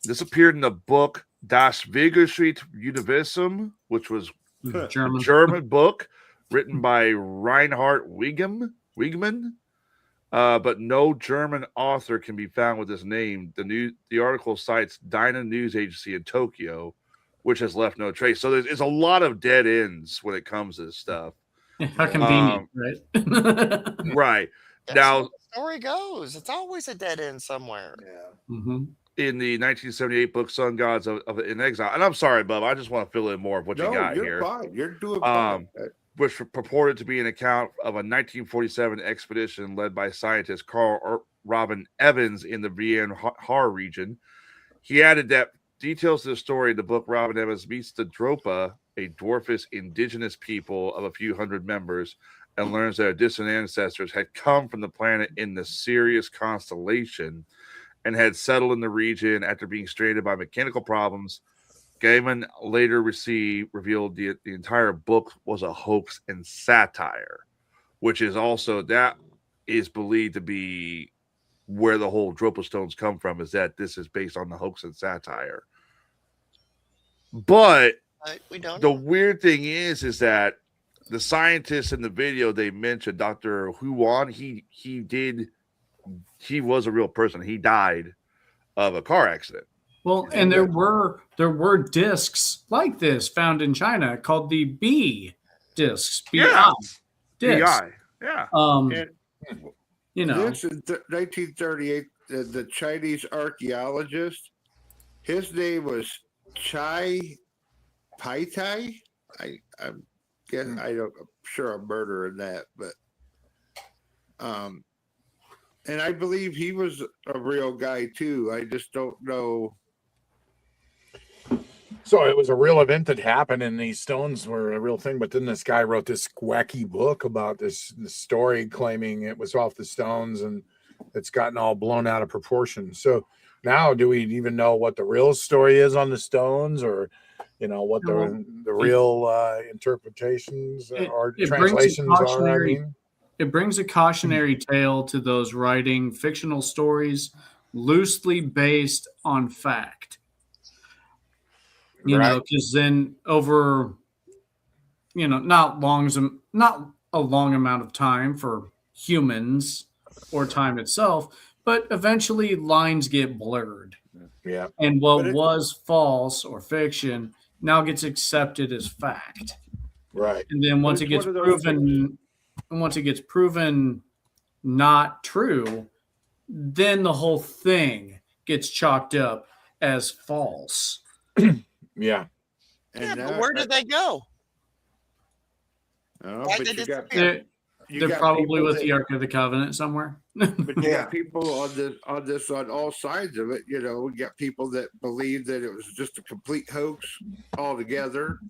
This appeared in the book Das Vegerschied Universum, which was a German book written by Reinhard Wiegmann. But no German author can be found with this name. The article cites Dyna News Agency in Tokyo, which has left no trace. So there's a lot of dead ends when it comes to this stuff. How convenient, right? Right. That's Now, how the story goes. It's always a dead end somewhere. Yeah. Mm-hmm. In the 1978 book Sun Gods of in Exile, and I'm sorry, Bub, I just want to fill in more of what you got you're here. Fine. You're doing fine. Which purported to be an account of a 1947 expedition led by scientist Carl Robin Evans in the Vian Har region. He added that details to the story in the book. Robin Evans meets the Dropa, a dwarfish indigenous people of a few hundred members, and learns that their distant ancestors had come from the planet in the Sirius constellation and had settled in the region after being stranded by mechanical problems. Gaiman later revealed the entire book was a hoax and satire, which is also that is believed to be where the whole Dropa Stones come from, is that this is based on the hoax and satire. But we don't the weird thing is that the scientist in the video they mentioned, Dr. Huan, he was a real person. He died of a car accident. Well, and there were discs like this found in China called the B discs. Yeah. Discs. BI. Yeah. You know, this is 1938. The Chinese archaeologist, his name was Chai Paitai. I'm guessing I'm sure I'm murdering that, but and I believe he was a real guy too. I just don't know. So it was a real event that happened, and these stones were a real thing. But then this guy wrote this wacky book about this story, claiming it was off the stones, and it's gotten all blown out of proportion. So now, do we even know what the real story is on the stones, or what the real interpretations or translations are? I mean, it brings a cautionary tale to those writing fictional stories loosely based on fact. Because then over, not a long amount of time for humans or time itself, but eventually lines get blurred. Yeah. And what was false or fiction now gets accepted as fact. Right. And then once it gets proven not true, then the whole thing gets chalked up as false. Yeah. But where did they go? Why did they disappear? They're probably with the Ark of the Covenant somewhere. But you got people on all sides of it. We got people that believe that it was just a complete hoax altogether.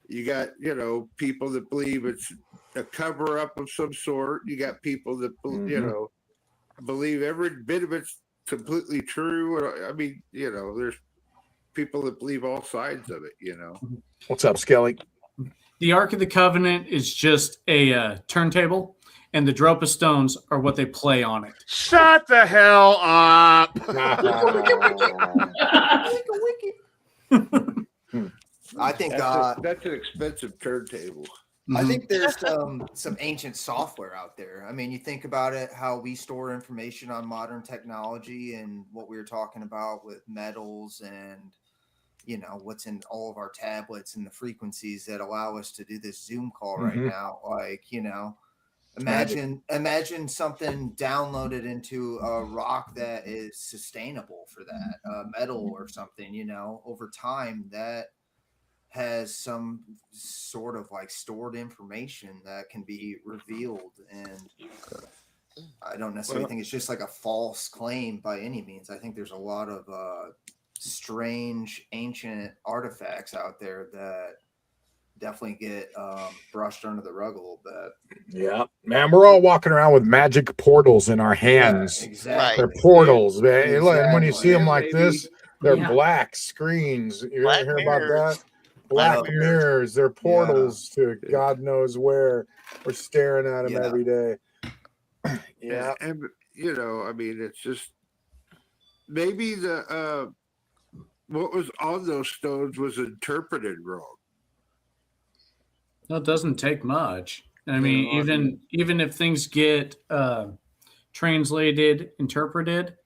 You got, people that believe it's a cover up of some sort. You got people that, believe every bit of it's completely true. I mean, there's people that believe all sides of it, What's up, Skelly? The Ark of the Covenant is just a turntable, and the Dropa Stones are what they play on it. Shut the hell up! I think that's an expensive turntable. I think there's some ancient software out there. I mean, you think about it, how we store information on modern technology and what we were talking about with metals and what's in all of our tablets and the frequencies that allow us to do this Zoom call right now. Like, imagine something downloaded into a rock that is sustainable for that, metal or something, over time that has some sort of like stored information that can be revealed. And I don't necessarily think it's just like a false claim by any means. I think there's a lot of strange ancient artifacts out there that definitely get brushed under the rug a little bit. Yeah, man, we're all walking around with magic portals in our hands. Yeah, exactly. They're portals, man. Exactly. And when you see them like Maybe. this, they're black screens. You Black ever hear about mirrors. that? Black Black mirrors. They're portals to God knows where. We're staring at them every day. Yeah. And you know, I mean, it's just maybe the what was on those stones was interpreted wrong. No, it doesn't take much. I mean, even if things get translated, interpreted,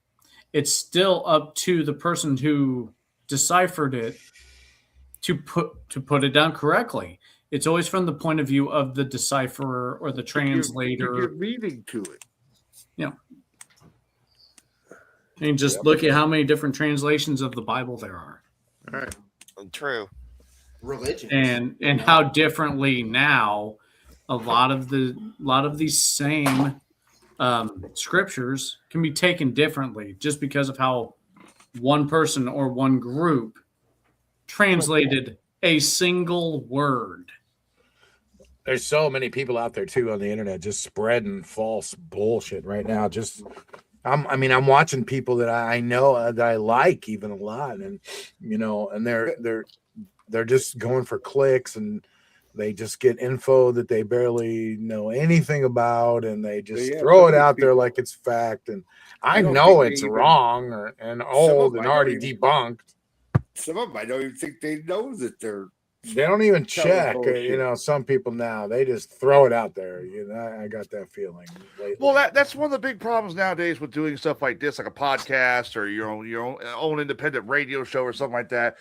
it's still up to the person who deciphered it to put it down correctly. It's always from the point of view of the decipherer or the translator. Give meaning to it. Yeah. I mean, just look at how many different translations of the Bible there are. All right. True. Religion. And how differently now a lot of these same scriptures can be taken differently just because of how one person or one group translated a single word. There's so many people out there too on the internet just spreading false bullshit right now. I'm watching people that I know that I like even a lot, and and they're just going for clicks, and they just get info that they barely know anything about, and they just throw it out there like it's fact. And I know it's wrong and old and already debunked. Some of them, I don't even think they know that they don't even check. Some people now, they just throw it out there. I got that feeling lately. Well, that's one of the big problems nowadays with doing stuff like this, like a podcast or your own independent radio show or something like that.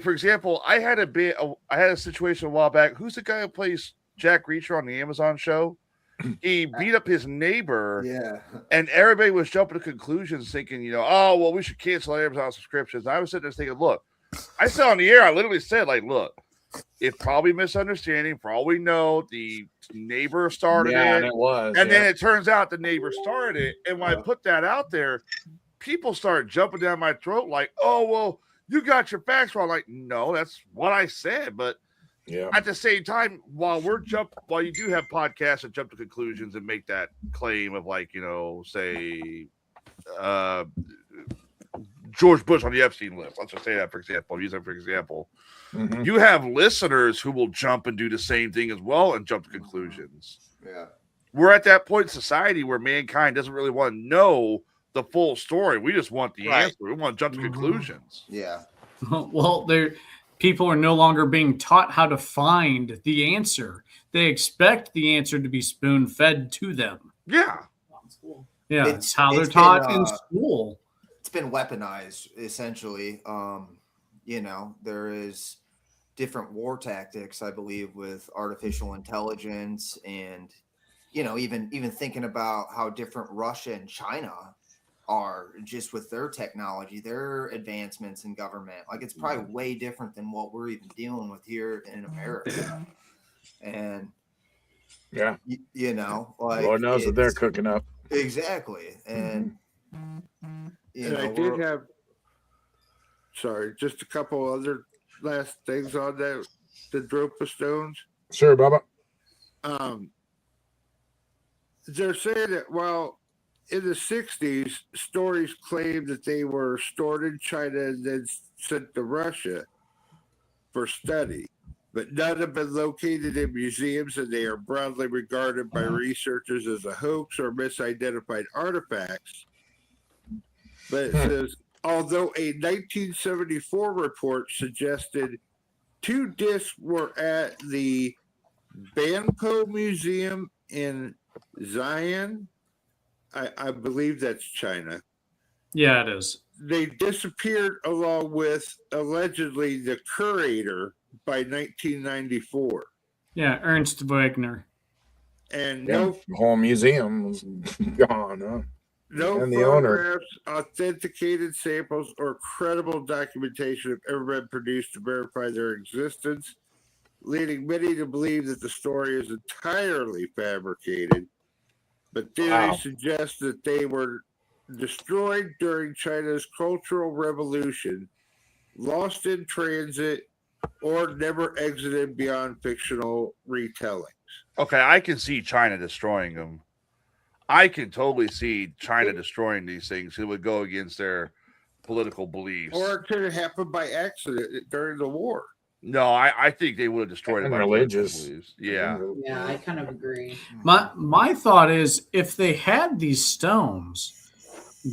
For example, I had a situation a while back. Who's the guy who plays Jack Reacher on the Amazon show? He beat up his neighbor. Yeah. And everybody was jumping to conclusions thinking, oh, well, we should cancel Amazon subscriptions. And I was sitting there thinking, look, I said on the air, I literally said, look, it's probably misunderstanding. For all we know, the neighbor started it. And it was. And then it turns out the neighbor started it. And when I put that out there, people started jumping down my throat like, oh, well, you got your facts wrong. Like, no, that's what I said. But at the same time, while you do have podcasts that jump to conclusions and make that claim of say George Bush on the Epstein list. Let's just say that, for example. Use that for example. Mm-hmm. You have listeners who will jump and do the same thing as well and jump to conclusions. Yeah. We're at that point in society where mankind doesn't really want to know the full story. We just want the answer. We want to jump to conclusions. Yeah. Well, people are no longer being taught how to find the answer. They expect the answer to be spoon-fed to them. Yeah. Yeah, it's how they're taught in school. It's been weaponized, essentially. There is different war tactics, I believe, with artificial intelligence, and even thinking about how different Russia and China are just with their technology, their advancements in government. Like, it's probably way different than what we're even dealing with here in America. And Lord knows what they're cooking up. Exactly. And I did have just a couple other last things on that, the Dropa Stones. Sure, Bubba. They're saying that in the 60s, stories claimed that they were stored in China and then sent to Russia for study, but none have been located in museums, and they are broadly regarded by researchers as a hoax or misidentified artifacts. But it says, although a 1974 report suggested 2 discs were at the Banpo Museum in Xi'an, I believe that's China. Yeah, it is. They disappeared along with allegedly the curator by 1994. Yeah, Ernst Wagner. And the whole museum was gone, huh? No and photographs, authenticated samples, or credible documentation have ever been produced to verify their existence, leading many to believe that the story is entirely fabricated. but theories suggest that they were destroyed during China's Cultural Revolution, lost in transit, or never exited beyond fictional retellings. Okay, I can see China destroying them. I can totally see China destroying these things. It would go against their political beliefs. Or it could have happened by accident during the war. No, I think they would have destroyed it by religious. Beliefs. Yeah. Yeah, I kind of agree. My thought is, if they had these stones,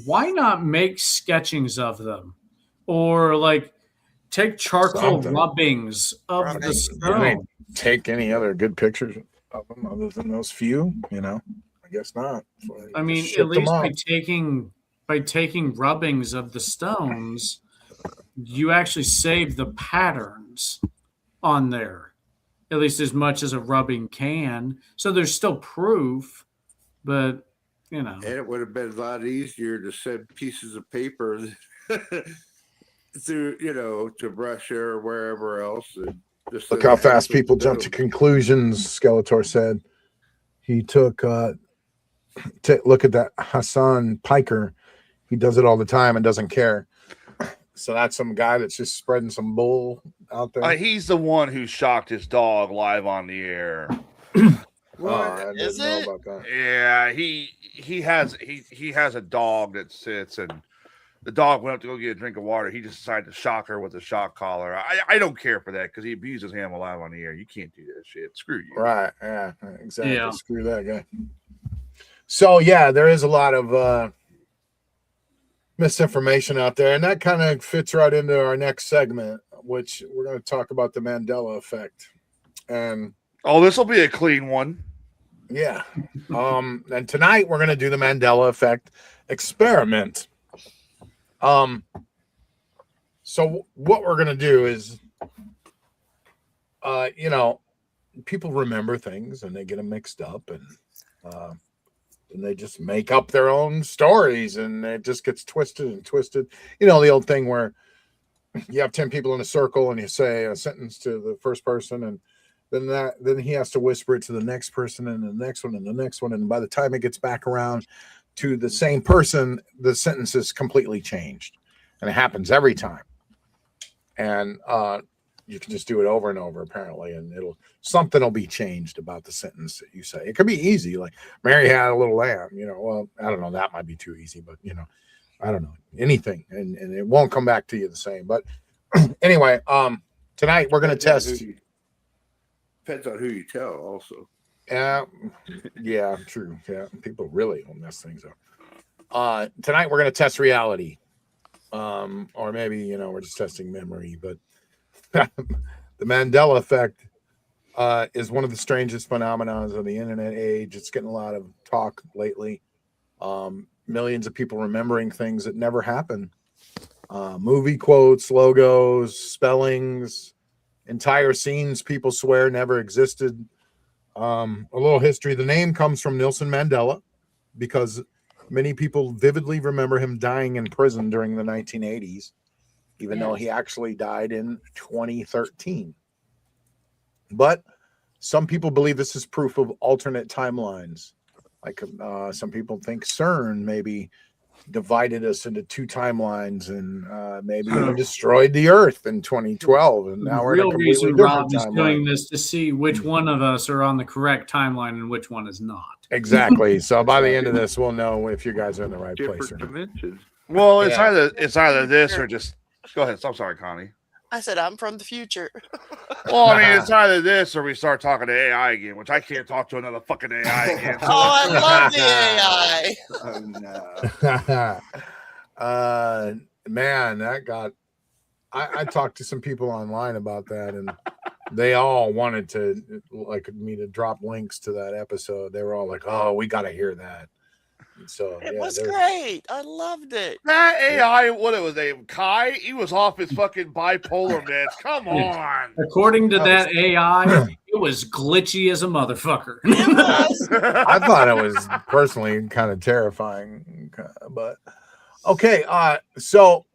why not make sketchings of them, or like take charcoal rubbings of the stone? Take any other good pictures of them other than those few? You know, I guess not. I mean, at least by taking rubbings of the stones, you actually save the patterns on there, at least as much as a rubbing can. So there's still proof, but you know. And it would have been a lot easier to send pieces of paper through, to Russia or wherever else. And just look how fast people jump to conclusions, Skeletor said. He took, look at that Hassan Piker. He does it all the time and doesn't care. So that's some guy that's just spreading some bull out there. He's the one who shocked his dog live on the air. I didn't know about that. Yeah, he has a dog that sits, and the dog went up to go get a drink of water. He just decided to shock her with a shock collar. I don't care for that because he abuses him live on the air. You can't do that shit. Screw you. Right. Yeah. Exactly. Yeah. Screw that guy. So yeah, there is a lot of misinformation out there, and that kind of fits right into our next segment, which we're going to talk about the Mandela Effect. And this will be a clean one. Yeah. And tonight we're going to do the Mandela Effect experiment. So what we're going to do is, people remember things and they get them mixed up, and they just make up their own stories, and it just gets twisted and twisted. You know, the old thing where you have 10 people in a circle and you say a sentence to the first person, and then he has to whisper it to the next person and the next one and the next one. And by the time it gets back around to the same person, the sentence is completely changed. And it happens every time. And you can just do it over and over, apparently, and something will be changed about the sentence that you say. It could be easy, like Mary had a little lamb, well, I don't know, that might be too easy, but I don't know, anything, and it won't come back to you the same. But anyway, tonight we're going to test. Depends on who you tell also. Yeah, true. Yeah, people really will mess things up. Tonight we're going to test reality. Or maybe, we're just testing memory, but the Mandela Effect is one of the strangest phenomena of the internet age. It's getting a lot of talk lately. Millions of people remembering things that never happened. Movie quotes, logos, spellings, entire scenes people swear never existed. A little history. The name comes from Nelson Mandela because many people vividly remember him dying in prison during the 1980s, even though he actually died in 2013. But some people believe this is proof of alternate timelines. Like some people think CERN maybe divided us into two timelines and maybe destroyed the Earth in 2012. And now we're in a completely different timeline. Doing this to see which one of us are on the correct timeline and which one is not. Exactly. So by the end of this, we'll know if you guys are in the right place or not. Dimensions. Well, it's either this or just go ahead. I'm sorry, Connie. I said I'm from the future. Well, I mean, it's either this or we start talking to AI again, which I can't talk to another fucking AI again. Oh, I love the AI. Oh, no. Man, that got. I talked to some people online about that, and they all wanted to me to drop links to that episode. They were all like, "Oh, we got to hear that." And so it was great. I loved it. That AI, what it was named Kai? He was off his fucking bipolar meds. Come on. According to that AI, it was glitchy as a motherfucker. I thought it was personally kind of terrifying, but okay. So,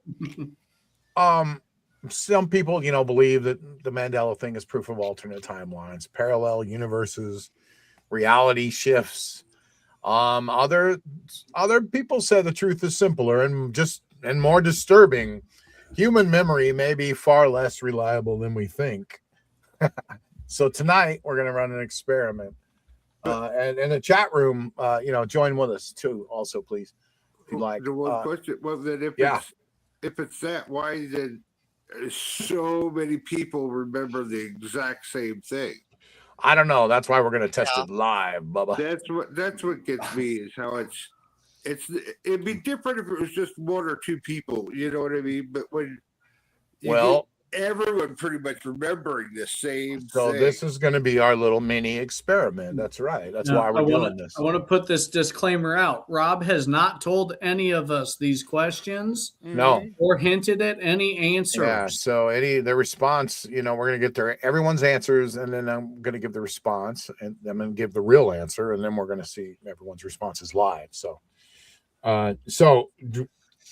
some people, believe that the Mandela thing is proof of alternate timelines, parallel universes, reality shifts. Other people say the truth is simpler and more disturbing. Human memory may be far less reliable than we think. So tonight we're going to run an experiment. And in the chat room, join with us too, also, please. If you'd like. The one question was that if it's that, why did so many people remember the exact same thing? I don't know. That's why we're going to test it live, Bubba. That's what gets me is how it'd be different if it was just one or two people, you know what I mean? But when get everyone pretty much remembering the same thing. This is going to be our little mini experiment. That's right. That's why we're doing this. I want to put this disclaimer out. Rob has not told any of us these questions. No. Or hinted at any answers. Yeah. So the response, we're going to get everyone's answers, and then I'm going to give the response, and I'm going to give the real answer, and then we're going to see everyone's responses live. So,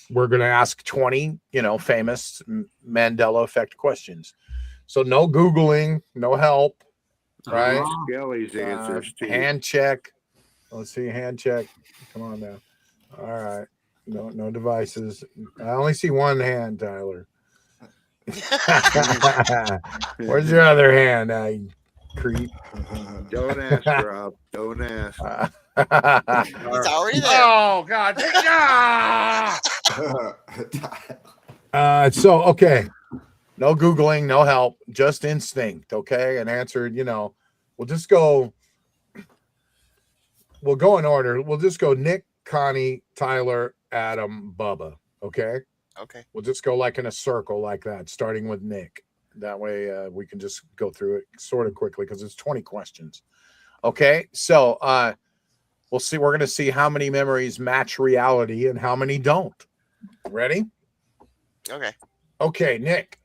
we're going to ask 20, famous Mandela Effect questions. So no Googling, no help, right? Skelly's answers too. Hand check. Let's see, hand check. Come on now. All right. No devices. I only see one hand, Tyler. Where's your other hand, you creep? Don't ask, Rob. Don't ask. It's already there. Oh God! Okay. No Googling, no help, just instinct. Okay, and answered. We'll just go. We'll go in order. We'll just go Nick, Connie, Tyler, Adam, Bubba. Okay. Okay. We'll just go like in a circle like that, starting with Nick. That way we can just go through it sort of quickly because it's 20 questions. Okay, so we'll see. We're going to see how many memories match reality and how many don't. Ready? Okay, Nick.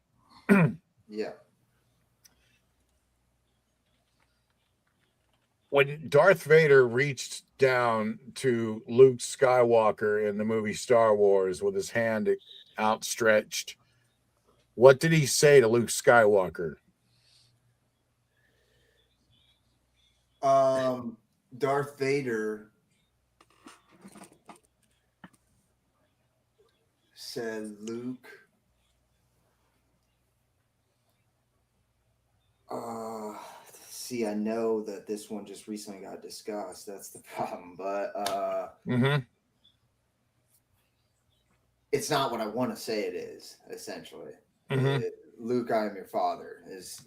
Yeah. When Darth Vader reached down to Luke Skywalker in the movie Star Wars with his hand outstretched, what did he say to Luke Skywalker? Darth Vader said, Luke, see, I know that this one just recently got discussed. That's the problem. But it's not what I want to say it is, essentially. Luke, I am your father, is,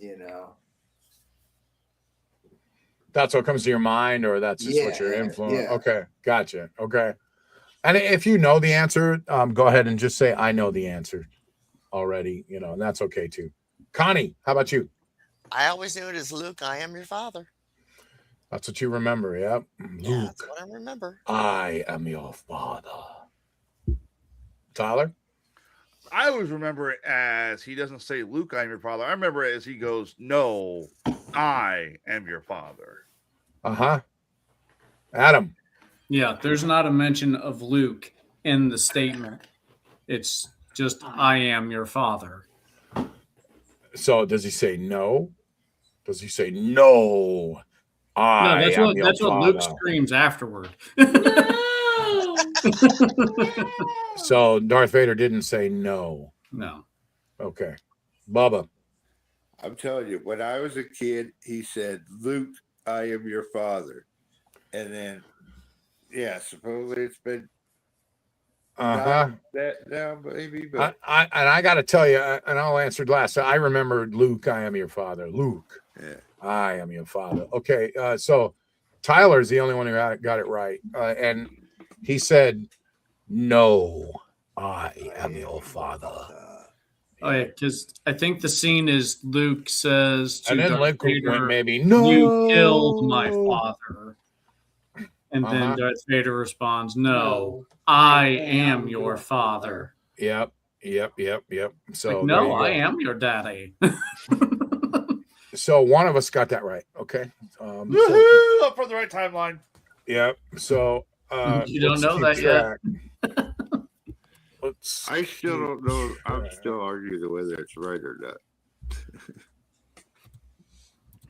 That's what comes to your mind, or that's just what you're influenced? Yeah. Okay, gotcha. Okay. And if you know the answer, go ahead and just say, I know the answer already, and that's okay too. Connie, how about you? I always knew it as Luke, I am your father. That's what you remember, yep. Yeah, that's what I remember. I am your father. Tyler? I always remember it as he doesn't say, Luke, I am your father. I remember it as he goes, no, I am your father. Adam? Yeah, there's not a mention of Luke in the statement. It's just, I am your father. So does he say no? Does he say no? That's what Luke screams afterward. So Darth Vader didn't say no. No. Okay. Bubba. I'm telling you, when I was a kid, he said, Luke, I am your father. And then, supposedly it's been that now, maybe. But I got to tell you, and I'll answer last. I remember Luke, I am your father. Luke, I am your father. Okay, so Tyler's the only one who got it right. And he said, no, I am your father. Oh, yeah, because I think the scene is Luke says to and then Darth Vader, went maybe, no, you killed my father. And then Darth Vader responds, no, I am your father. Yep. So no, I am your daddy. So one of us got that right. Okay. Woohoo! Up for the right timeline. Yep. So you don't know that yet. I still don't know. I'm still arguing whether it's right or not.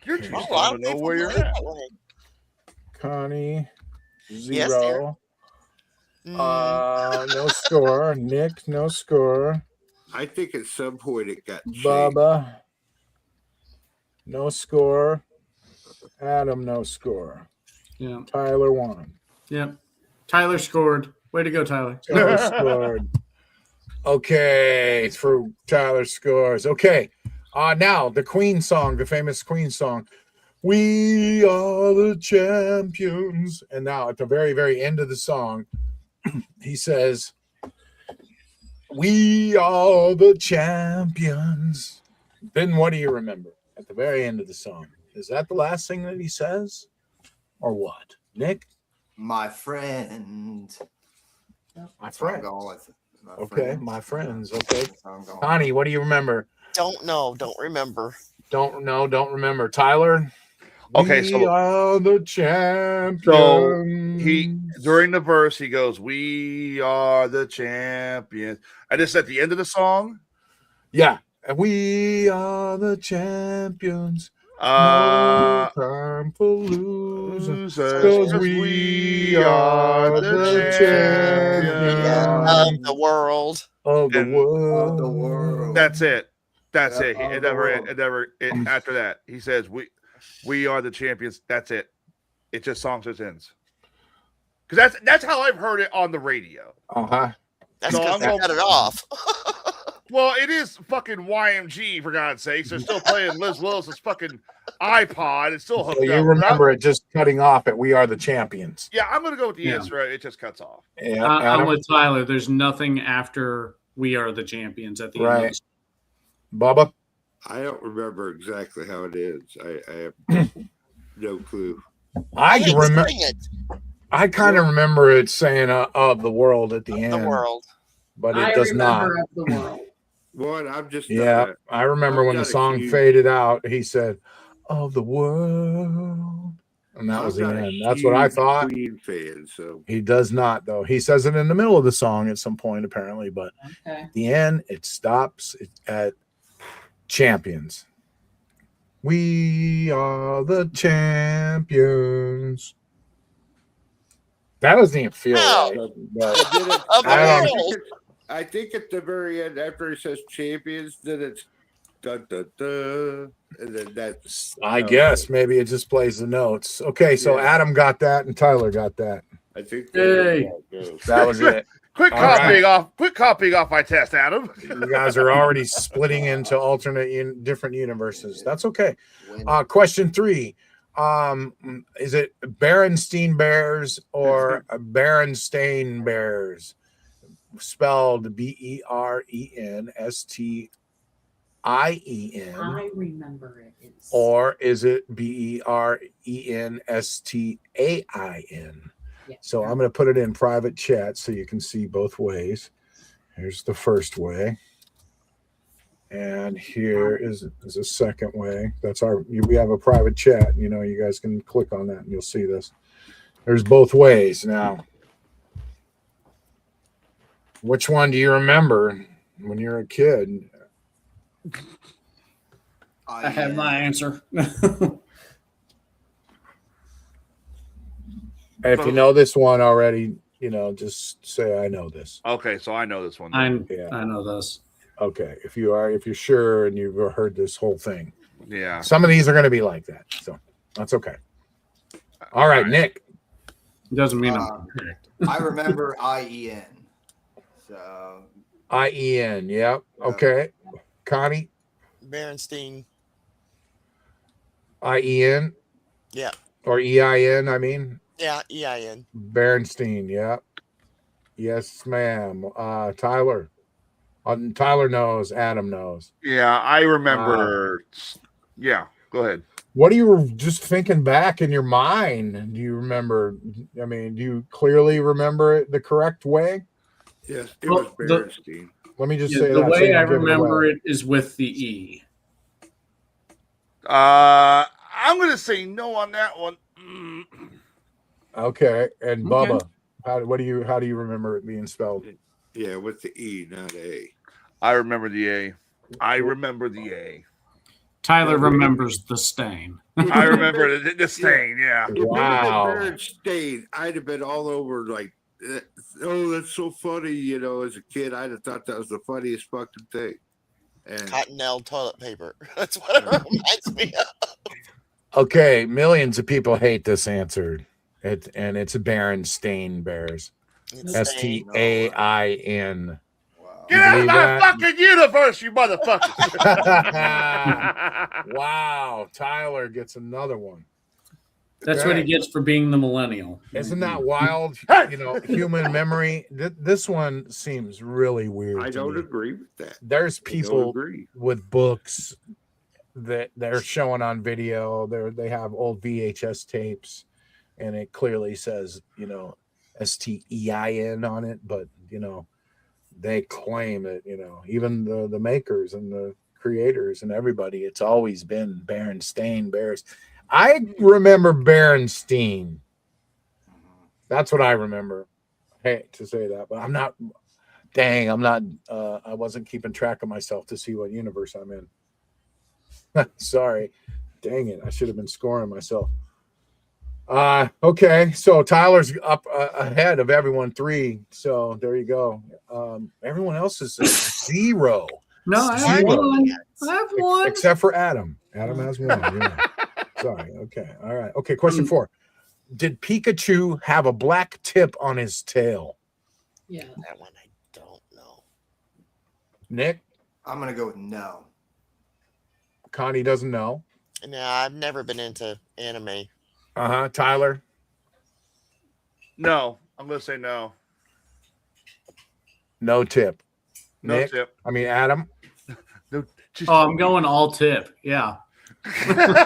You're just want to know where you're at. Connie. Yes, dear. 0. No score. Nick, no score. I think at some point it got changed. Bubba, no score. Adam, no score. Yeah. Tyler won. Yep. Tyler scored. Way to go, Tyler. Tyler scored. Okay, for Tyler scores. Okay. Now the Queen song, the famous Queen song. We are the champions. And now at the very, very end of the song, he says, we are the champions. Then what do you remember at the very end of the song? Is that the last thing that he says? Or what? Nick? My friend. My friend. Okay, friends. my friends. Okay. Connie, what do you remember? Don't know. Don't remember. Don't know. Don't remember. Tyler? Okay, we are the champions. So he during the verse he goes, "We are the champions." And it's at the end of the song. Yeah, we are the champions. No time for losers, because we are the champions of the world. Of the world. That's it. That's it. It never. After that, he says, "We are the champions." That's it. It just song just ends. Because that's how I've heard it on the radio. Uh-huh. That's because they cut it off. Well, it is fucking YMG, for God's sakes. They're still playing Liz Willis's fucking iPod. It's still hooked So you up. remember it just cutting off at "We Are the Champions." Yeah, I'm going to go with the answer. It just cuts off. Yeah, I'm with Tyler. There's nothing after "We Are the Champions" at the end. Right. Bubba? I don't remember exactly how it is. I have no clue. I remember. I kind of remember it saying "of the world" at the end. The world, but it does not. Of the world. Well, I'm just I remember when the song faded out. He said, "Of the world," and that was the end. That's what I thought. Queen fan, so he does not, though. He says it in the middle of the song at some point, apparently, but at the end, it stops at champions. We are the champions. That doesn't even feel right. But I think at the very end, after he says champions, then it's dun dun dun, and then that's. I guess maybe it just plays the notes. Okay, so Adam got that and Tyler got that. I think that was it. Quit copying off. Quit copying off my test, Adam. You guys are already splitting into alternate different universes. That's okay. Question 3. Is it Berenstein Bears or Berenstain Bears? Spelled Berenstien. I remember it. Or is it Berenstain? Yeah. So I'm going to put it in private chat so you can see both ways. Here's the first way. And here is a second way. We have a private chat. You guys can click on that and you'll see this. There's both ways. Now, which one do you remember when you're a kid? I have my answer. If you know this one already, just say I know this. Okay, so I know this one. I know this. Okay, if you're sure and you've heard this whole thing. Yeah. Some of these are going to be like that, so that's okay. All right, Nick. It doesn't mean I'm correct. I remember IEN. So IEN, yeah. Okay. Connie? Berenstein. IEN? Yeah. Or EIN, I mean? Yeah, EIN. Berenstein, yeah. Yes, ma'am. Tyler? Tyler knows. Adam knows. Yeah, I remember. Yeah, go ahead. What are you just thinking back in your mind? Do you remember? I mean, do you clearly remember it the correct way? Yes, it was Berenstein. Let me just say the that. way I remember it is with the E. I'm going to say no on that one. Okay, and Bubba, how do you remember it being spelled? Yeah, with the E, not A. I remember the A. I remember the A. Tyler remembers the stain. I remember the stain. Yeah. Wow. Stain. I'd have been all over like, oh, that's so funny. You know, as a kid, I'd have thought that was the funniest fucking thing. And Cottonelle toilet paper. That's what it reminds me of. Okay, millions of people hate this answer. And it's Berenstain Bears. STAIN. Get out of my fucking universe, you motherfucker! Wow, Tyler gets another one. That's what he gets for being the millennial. Isn't that wild? You know, human memory. This one seems really weird. I don't agree with that. There's people with books that they're showing on video. They have old VHS tapes, and it clearly says, you know, STEIN on it, but you know, they claim it, you know, even the makers and the creators and everybody, it's always been Berenstain Bears. I remember Berenstein. That's what I remember. I hate to say that, but I'm not. I wasn't keeping track of myself to see what universe I'm in. Sorry. Dang it. I should have been scoring myself. Okay. So Tyler's up ahead of everyone 3. So there you go. Everyone else is 0. No, I have one. I have one. Except for Adam. Adam has 1. Yeah. Sorry. Okay. All right. Okay. Question 4. Did Pikachu have a black tip on his tail? Yeah. That one I don't know. Nick? I'm going to go with no. Connie doesn't know. No, I've never been into anime. Tyler? No. I'm going to say no. No tip. No Nick? tip. I mean, Adam? No. Oh, I'm going all tip. Yeah. He's got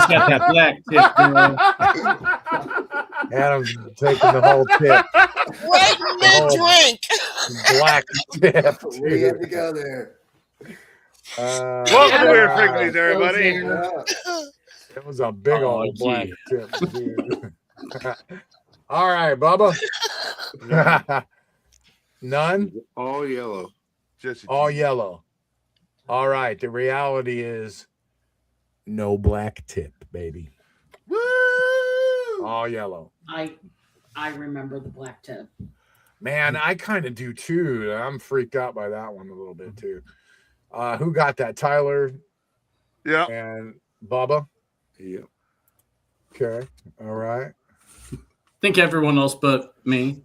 that black tip, Adam's taking the whole tip. Right mid-drink. Black tip. We have to go there. Welcome to Weird Freaklies, everybody. It was a big old black tip, dude. All right, Bubba. None? all yellow. All yellow. All right. The reality is no black tip, baby. Woo! All yellow. I remember the black tip. Man, I kind of do too. I'm freaked out by that one a little bit too. Who got that? Tyler? Yeah. And Bubba? Yep. Okay. All right. think everyone else but me.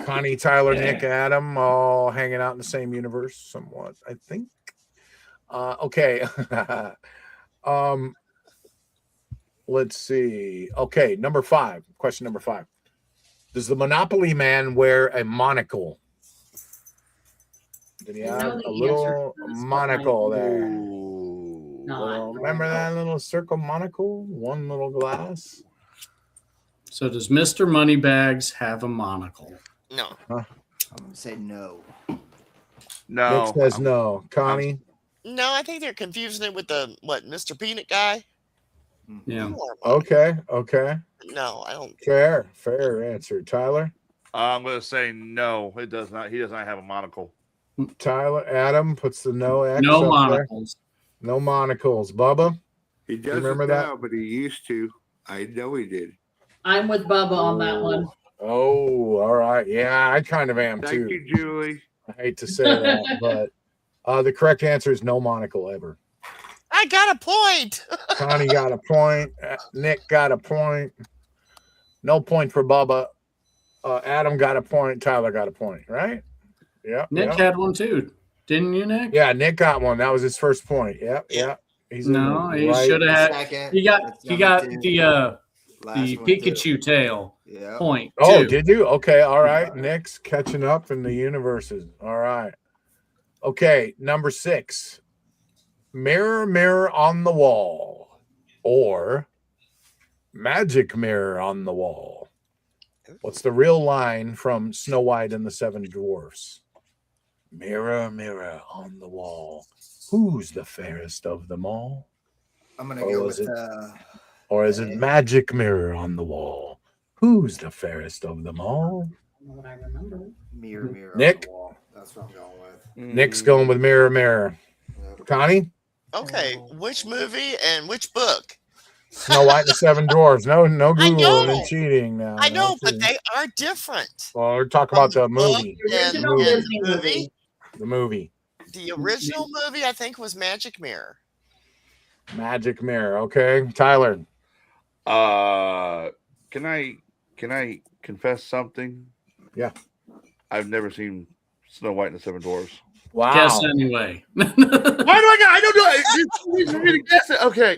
Connie, Tyler, Nick, Adam, all hanging out in the same universe somewhat, I think. Okay. Let's see. Okay, number 5. Question number 5. Does the Monopoly man wear a monocle? Did he have a little monocle there? Remember that little circle monocle? One little glass? So does Mr. Moneybags have a monocle? No. I'm going to say no. No. Nick says no. Connie? No, I think they're confusing it with the, Mr. Peanut guy? Yeah. Okay. Okay. No, I don't. Fair answer. Tyler? I'm going to say no. It does not. He does not have a monocle. Tyler, Adam puts the no X. No up monocles. There. No monocles. Bubba? He doesn't remember now, that? but he used to. I know he did. I'm with Bubba on that one. Oh, all right. Yeah, I kind of am Thank too. you, Julie. I hate to say that, but the correct answer is no monocle ever. I got a point. Connie got a point. Nick got a point. No point for Bubba. Adam got a point. Tyler got a point, right? Yeah. Nick had one too. Didn't you, Nick? Yeah, Nick got one. That was his first point. Yep. Yeah. He's no, he should have had. He got the Pikachu tail point. Oh, too. did you? Okay. All right. Nick's catching up in the universes. All right. Okay. Number 6. Mirror, mirror on the wall, or magic mirror on the wall. What's the real line from Snow White and the 7 Dwarfs? Mirror, mirror on the wall, who's the fairest of them all? I'm going to go with or is it magic mirror on the wall, who's the fairest of them all? I know what I remember. Mirror, mirror Nick? on the wall. That's what I'm going with. Nick's going with mirror, mirror. Connie? Okay, which movie and which book? Snow White and the Seven Dwarfs. No I Googling know. and cheating now. I No know, but cheating. they are different. Well, we're talking about the movie. The original movie. Disney movie. The movie. The original movie, I think, was Magic Mirror. Magic Mirror. Okay, Tyler. Can I confess something? Yeah. I've never seen Snow White and the Seven Dwarfs. Wow. Guess anyway. Why do I don't know. It's for me to guess it. Okay.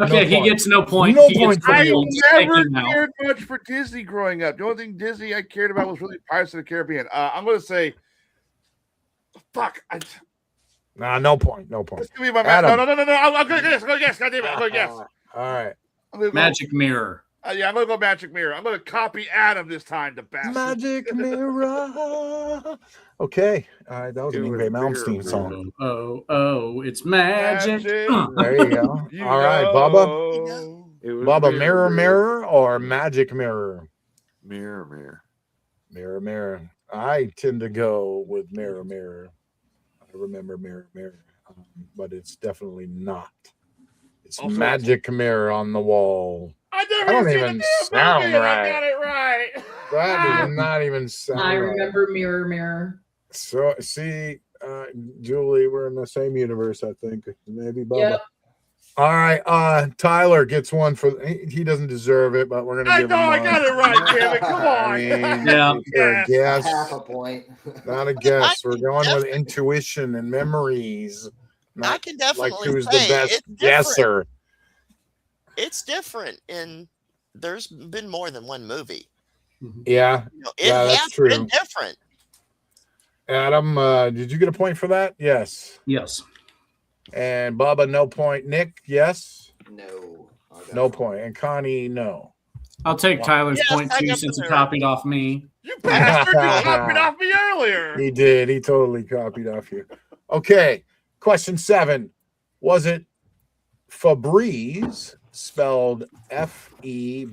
Okay, he gets no point. No He gets point for I you. never taken out. cared much for Disney growing up. The only thing Disney I cared about was really Pirates of the Caribbean. I'm going to say, fuck. Nah, no point. No point. Let's give me my Adam. No. I'm going to guess. God damn it. I'm going to guess. All right. I'm gonna go, Magic Mirror. yeah, I'm going to go Magic Mirror. I'm going to copy Adam this time, the bastard. Magic Mirror. Okay. All right. That was an Ingrid Malmsteen song. Oh, it's magic. There you go. All right, Bubba. Bubba, mirror or magic mirror? Mirror. Mirror. I tend to go with mirror. I remember mirror. But it's definitely not. It's Also, magic mirror on the wall. I don't never seen even the sound movie and I right. got it right. That does not even sound I right. remember Mirror. So, see, Julie, we're in the same universe, I think. Maybe Bubba. Yep. All right, Tyler gets one for he doesn't deserve it, but we're gonna give him one. I got it right, damn it. Come on. I mean, Yeah. for a guess, Half a point. not a guess. We're going with intuition and memories. Not I can definitely like who's say the best it's different. guesser. It's different, and there's been more than one movie. Yeah, It yeah, has that's true. been different. Adam, did you get a point for that? Yes. Yes. And Bubba, no point. Nick, yes. No. No point. And Connie, no. I'll take Tyler's Yes, point I too, got since he the- copied off me. You bastard. You copied off me earlier. He did. He totally copied off you. Okay. Question 7. Was it Febreze, spelled Febreze?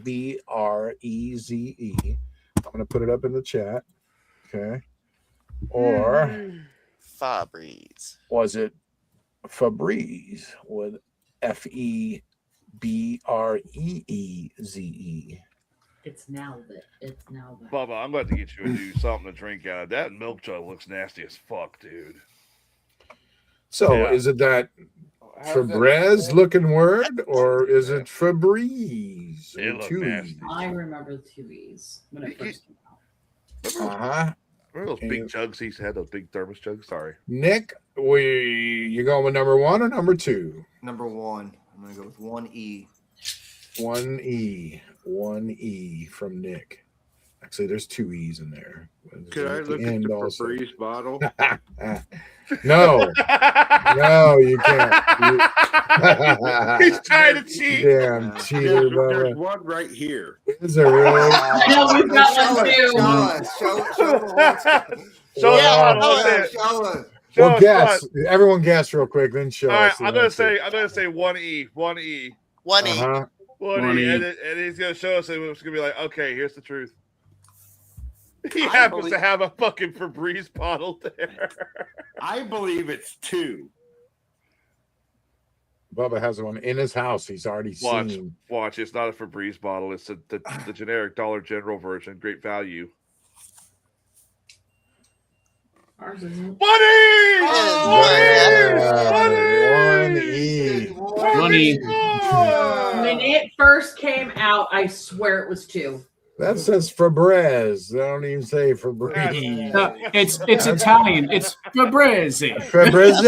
I'm going to put it up in the chat. Okay. Or Febreze. was it Febreze with Febreze? It's now that. Bubba, I'm about to get you a new something to drink out of. That milk jug looks nasty as fuck, dude. So Yeah. is it that Febreze looking word, or is it Febreze? It looked nasty. I remember the 2E's when it first came out. Uh-huh. Remember those big jugs he used to have, those big thermos jugs? Sorry. Nick, you going with number 1 or number 2? Number 1. I'm gonna go with 1E. 1E from Nick. Actually, there's 2 E's in there. Could I look at the Febreze bottle? No, you can't. He's trying to cheat. Damn cheater, There's Bubba. one right here. Is there really? I know we've got one too. Show Well, us. Well, guess. Everyone guess real quick, then show All right, us. I'm gonna say 1E. 1E. 1E. Uh-huh. 1E. And he's gonna show us, and it's gonna be like, okay, here's the truth. He happens to have a fucking Febreze bottle there. I believe it's 2. Bubba has one in his house. He's already seen. Watch. It's not a Febreze bottle. It's the generic Dollar General version. Great value. Ours isn't. 1E! One E. When it first came out, I swear it was 2. That says Febreze. I don't even say Febreze. It's Italian. It's Febreze. Febreze.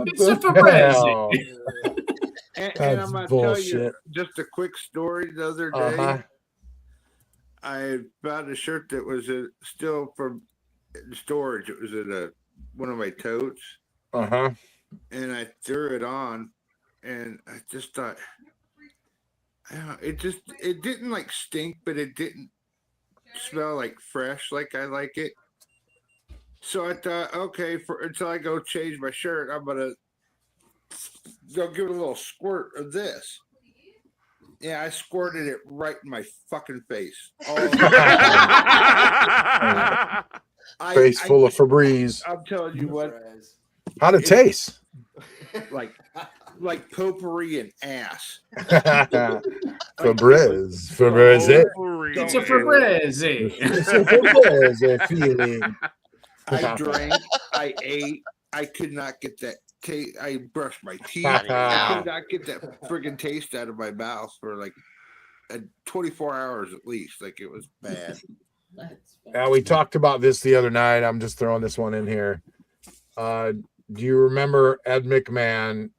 It's a Febreze. And That's I'm gonna bullshit. tell you just a quick story. The other day, Uh-huh. I bought a shirt that was still from storage. It was in one of my totes, Uh-huh. and I threw it on, and I just thought, it didn't like stink, but it didn't smell like fresh like I like it. So I thought, okay, until I go change my shirt, I'm gonna go give it a little squirt of this. Yeah, I squirted it right in my fucking face. Face full of Febreze. I'm telling you what, How'd it taste? like potpourri and ass. Febreze. It's a Febreze. It's a Febreze feeling. I drank, I ate, I could not get that taste. I brushed my teeth. I could not get that friggin' taste out of my mouth for like 24 hours at least. Like it was bad. Now we talked about this the other night. I'm just throwing this one in here. Do you remember Ed McMahon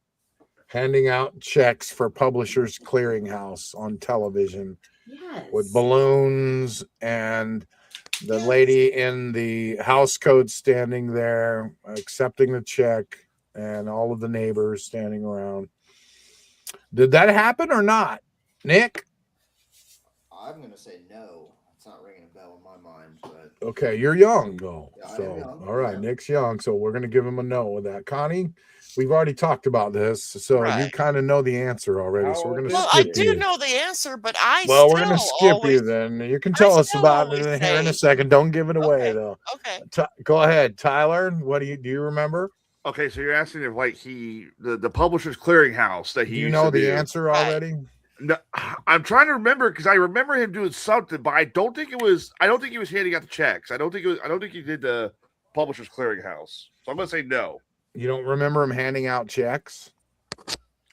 handing out checks for Publishers Clearinghouse on television? Yes. With balloons and the lady in the house code standing there accepting the check and all of the neighbors standing around? Did that happen or not, Nick? I'm going to say no. It's not ringing a bell in my mind, but Okay, you're young though. Yeah, I am So young, all right, yeah. Nick's young, so we're gonna give him a no with that. Connie, we've already talked about this, so you Right. kind of know the answer already. So we're gonna Well, I skip do you. know the answer, but I Well, still we're gonna skip always, you then. You can tell us still about it always here in a say- second. Don't give it away Okay, though. okay. Go ahead, Tyler. What do you remember? Okay, so you're asking if like the Publishers Clearinghouse that he Do you used know to the do. answer Right. already? No, I'm trying to remember because I remember him doing something, but I don't think he was handing out the checks. I don't think he did the Publishers Clearinghouse. So I'm gonna say no. You don't remember him handing out checks?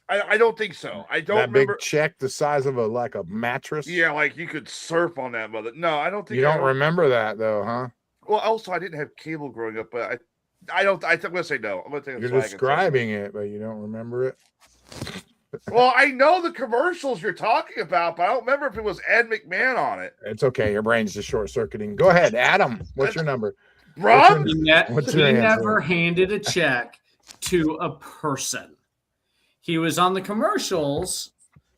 I don't think so. I don't That remember. big check the size of a mattress? Yeah, like you could surf on that mother. No, I don't think You don't remember that though, huh? Well, also I didn't have cable growing up, but I don't. I'm gonna say no. I'm gonna take a You're swag and say no. describing it, but you don't remember it. Well, I know the commercials you're talking about, but I don't remember if it was Ed McMahon on it. It's okay. Your brain's just short circuiting. Go ahead, Adam. What's your number? Rob? What's He, your answer? never handed a check to a person. He was on the commercials,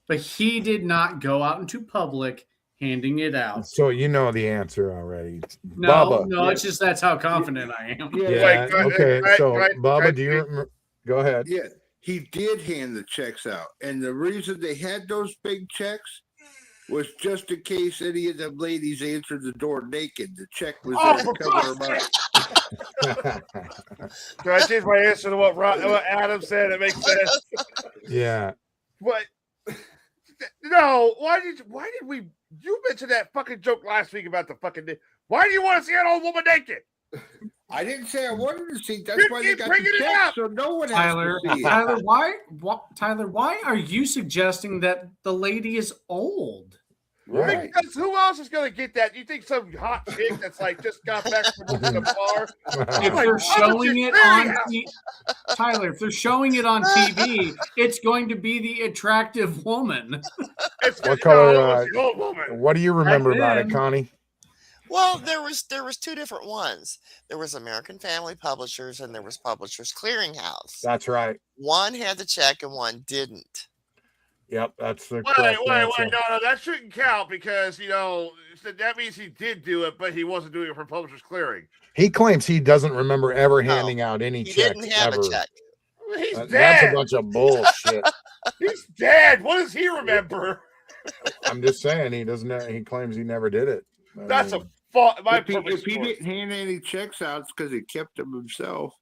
but he did not go out into public handing it out. So you know the answer already. No, Bubba. no, it's just that's how confident I am. Yeah. Okay. So Bubba, do you you? remember? Go ahead. Yeah, he did hand the checks out. And the reason they had those big checks was just in case any of them ladies answered the door naked. The check was there to cover them up. Can I change my answer to what Adam said? It makes sense. Yeah. What? No. Why did we? You mentioned that fucking joke last week about the fucking. Why do you want to see an old woman naked? I didn't say I wanted to see. That's You why they keep got bringing the it checks, up. so no one has Tyler, to see it. Tyler, why are you suggesting that the lady is old? Right. Because who else is gonna get that? You think some hot chick that's like just got back from the bar? If they're showing it on Tyler, if they're showing it on TV, it's going to be the attractive woman. What color? the old woman. What do you remember about it, then. Connie? Well, there was two different ones. There was American Family Publishers and there was Publishers Clearinghouse. That's right. One had the check and one didn't. Yep, that's the Wait, correct answer. no, that shouldn't count because that means he did do it, but he wasn't doing it for Publishers Clearing. He claims he doesn't remember ever handing out any He checks didn't have ever. a check. He's That's dead. a bunch of bullshit. He's dead. What does he remember? I'm just saying he doesn't. He claims he never did it. I That's mean, a fault. My If he perfect score. didn't hand any checks out, it's because he kept them himself.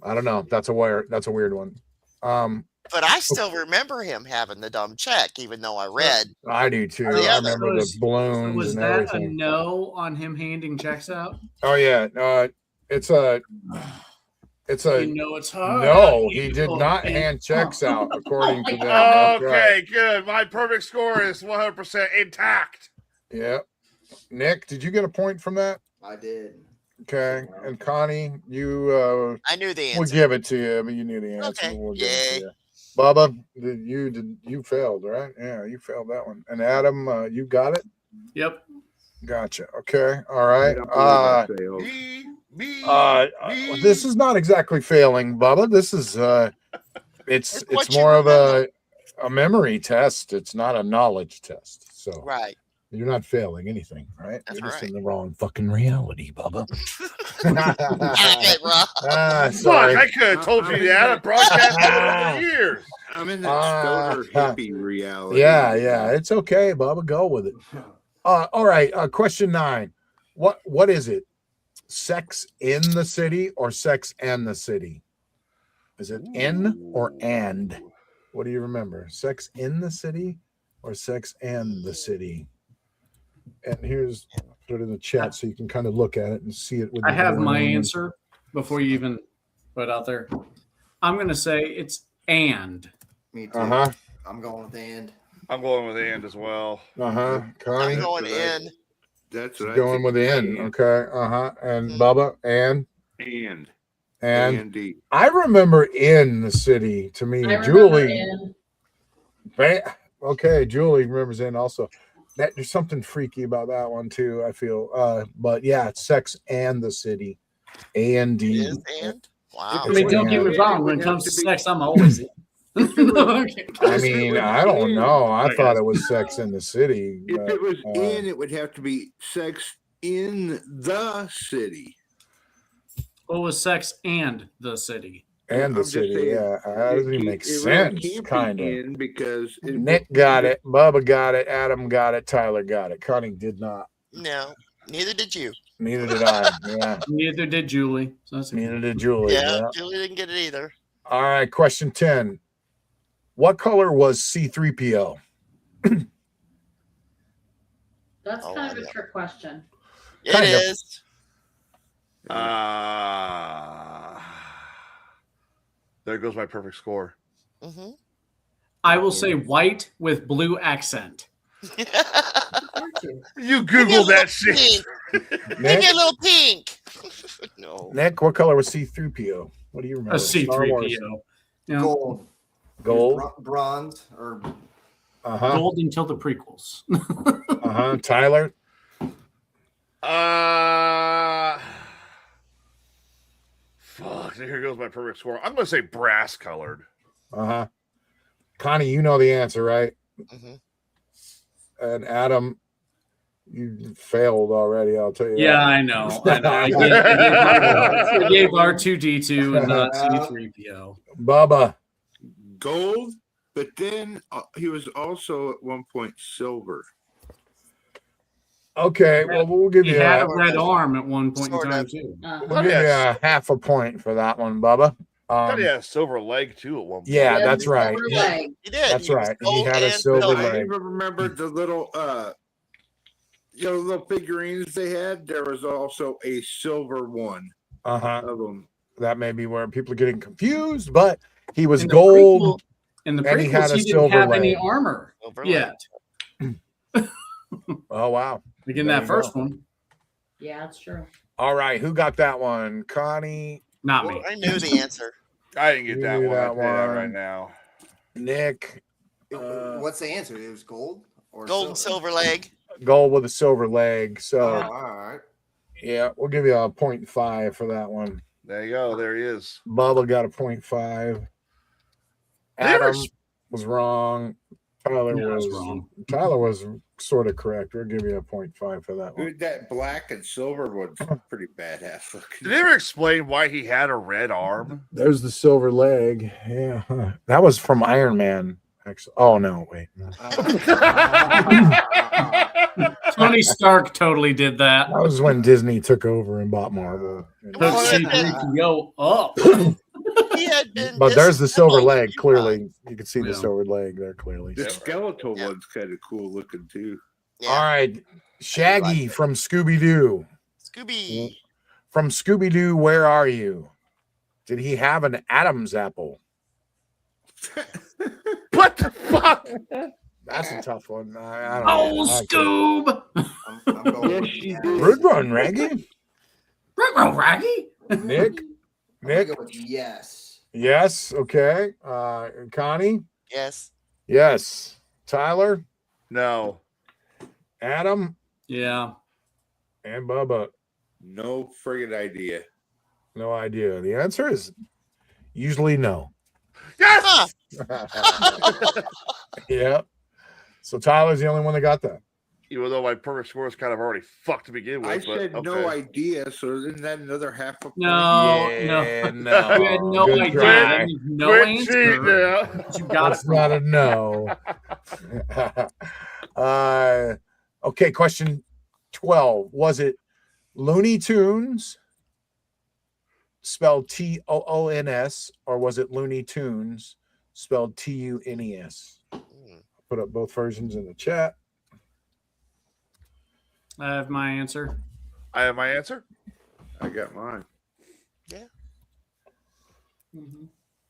I don't know. That's a weird one. But I still remember him having the dumb check, even though I read. I do too. The I other remember the So balloons was and that everything. a no on him handing checks out? Oh yeah, it's a You know it's hard. no. He did Oh, not man. hand checks out according to them. That's Okay, right. good. My perfect score is 100% intact. Yeah. Nick, did you get a point from that? I did. Okay. And Connie, you I knew the we'll answer. give it to you, but you knew the answer. Okay. We'll give it Yay. to you. Bubba, you failed, right? Yeah, you failed that one. And Adam, you got it? Yep. Gotcha. Okay. All right. Me. This is not exactly failing, Bubba. This is it's what you more of remember. a memory test. It's not a knowledge test. So Right. you're not failing anything, right? That's You're just right. in the wrong fucking reality, Bubba. Okay, Rob. Sorry. Fuck, I could have told you that. I broadcast it for years. I'm in that stoner hippie reality. Yeah. It's okay, Bubba. Go with it. All right. Question 9. What is it? sex in the city or sex and the city? Is it in or and? What do you remember? Sex in the city or sex and the city? And here's, put it in the chat so you can kind of look at it and see it. With I have your my own- answer before you even put it out there. I'm going to say it's and. Me too. Uh-huh. I'm going with and. I'm going with and as well. Uh-huh. Connie? I'm going in. That's what Going with the N. Okay. Uh-huh. And Bubba and Andy. I remember in the city to me. I remember Julie. in. Okay, Julie remembers in also. There's something freaky about that one too, I feel. But yeah, it's sex and the city. A-N-D. It is and? Wow. I mean, don't get me wrong. When it comes to sex, I'm always in. I mean, I don't know. I thought it was sex in the city. If But, it was in, it would have to be sex in the city. What was sex and the city? and the I'm just city, saying, yeah. That doesn't even make it really sense, can't be kind of. in because Nick got it, Bubba got it, Adam got it, Tyler got it. Connie did not. No, neither did you. Neither did I. Yeah. Neither did Julie. So that's Neither did Julie. Yeah, Yeah. Julie didn't get it either. All right, question 10. What color was C-3PO? That's Oh, kind of I a know. trick question. It Kind of. is. There goes my perfect score. Mm-hmm. I will say white with blue accent. You Google that shit. Make it a little pink. No. Nick, what color was C-3PO? What do you remember? A C-3PO. Yeah. Gold. Gold. Bronze or Gold until the prequels. Tyler? Fuck. Here goes my perfect score. I'm gonna say brass colored. Connie, you know the answer, right? Mm-hmm. And Adam, you failed already, I'll tell you Yeah, that. I know. I gave R2D2 and not C-3PO. Bubba. gold, but then he was also at one point silver. Okay, well, we'll give He you had a, a red arm at one point in Sort time, of. too. we'll give you a half a point for that one, Bubba. Thought he had a silver leg too at one point. Yeah, that's right. Silver leg. He did. That's He was right. He gold had a and silver silver. I leg. even remember the little little figurines they had. There was also a silver one Uh-huh. of them. That may be where people are getting confused, but he was In the gold. In the and he had prequels, a he didn't silver have any leg. armor Silver leg. yet. Oh, wow. Like in There that you first go. one. Yeah, that's true. All right, who got that one? Connie, Not Well, me. I knew the answer. I didn't get You that knew one. that I'll tell you that one. right now. Nick, what's the answer? It was gold or Gold and silver leg. gold with a silver leg. So, Oh, all right. yeah, we'll give you a 0.5 for that one. There you go. There he is. Bubba got a 0.5. Adam was wrong. Tyler Yeah, I was was wrong. Tyler was sort of correct. We'll give you a 0.5 for that one. Dude, that black and silver one's pretty badass looking. Did they ever explain why he had a red arm? There's the silver leg. Yeah, that was from Iron Man. Actually, oh no, wait. No. Tony Stark totally did that. That was when Disney took over and bought Marvel. Took Well, C-3PO up. He had been But there's the silver disassembled leg. a few Clearly, times. you can see the Yeah. silver leg there clearly. The So. skeletal Yeah. one's kind of cool looking too. Yeah. All right, Shaggy from Scooby Doo. Scooby. From Scooby Doo, where are you? Did he have an Adam's apple? What the fuck? That's a tough one. I don't know. Oh, Scoob! I'm going Yes, with she yes. did. Good one, Raggy. Raggy? Nick. I'm gonna Nick. go with yes. Yes. Okay. Connie. Yes. Yes. Tyler. No. Adam. Yeah. And Bubba. No friggin' idea. No idea. The answer is usually no. Yes. Yeah. So Tyler's the only one that got that. Even though my perfect score is kind of already fucked to begin with. I but said no okay. idea, so isn't that another half a point? No, Yeah, no. You had no Good idea. try. That means no Quit answer. cheating now. But you got That's it. not a no. Okay, question 12. Was it Looney Tunes spelled Toons, or was it Looney Tunes spelled Tunes? Put up both versions in the chat. I have my answer. I have my answer. I got mine. Yeah.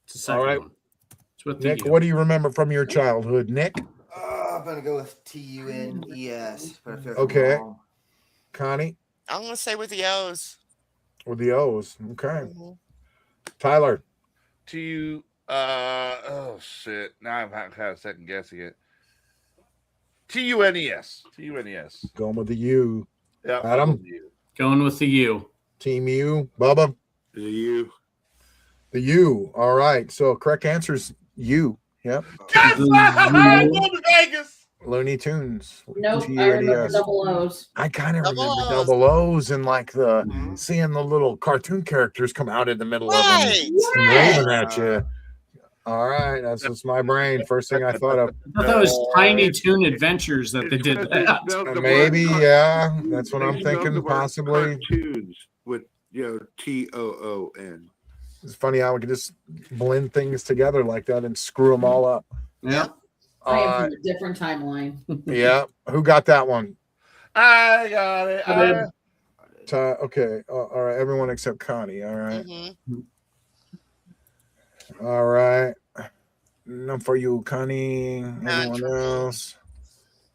It's the second All right. one. It's with Nick, the what do you remember from your childhood, Nick? I'm gonna go with Tunes, but I feel like Okay. I'm wrong. Connie? I'm gonna say with the O's. With the O's. Okay. Tyler? Oh shit! Now I'm kind of second guessing it. Tunes. Tunes. Going with the U. Yeah. Adam? Going with the U. Team U. Bubba? The U. The U. All right. So correct answer is U. Yep. Yes! I'm going to Vegas. Looney Tunes. Nope, I remember double O's. I kind of Double remember O's. double O's and like seeing the little cartoon characters come out in the middle of them Right. and waving at you. All right, that's just my brain. First thing I thought of. I thought that was Tiny Toon Adventures that they did that. Maybe, yeah. That's what I'm thinking, possibly. Cartoons with Toon. It's funny how we can just blend things together like that and screw them all up. Yeah. I am from a different timeline. Yeah. Who got that one? I got it. I did. Okay. All right. Everyone except Connie. All right. Mm-hmm. All right. None for you, Connie. Anyone else?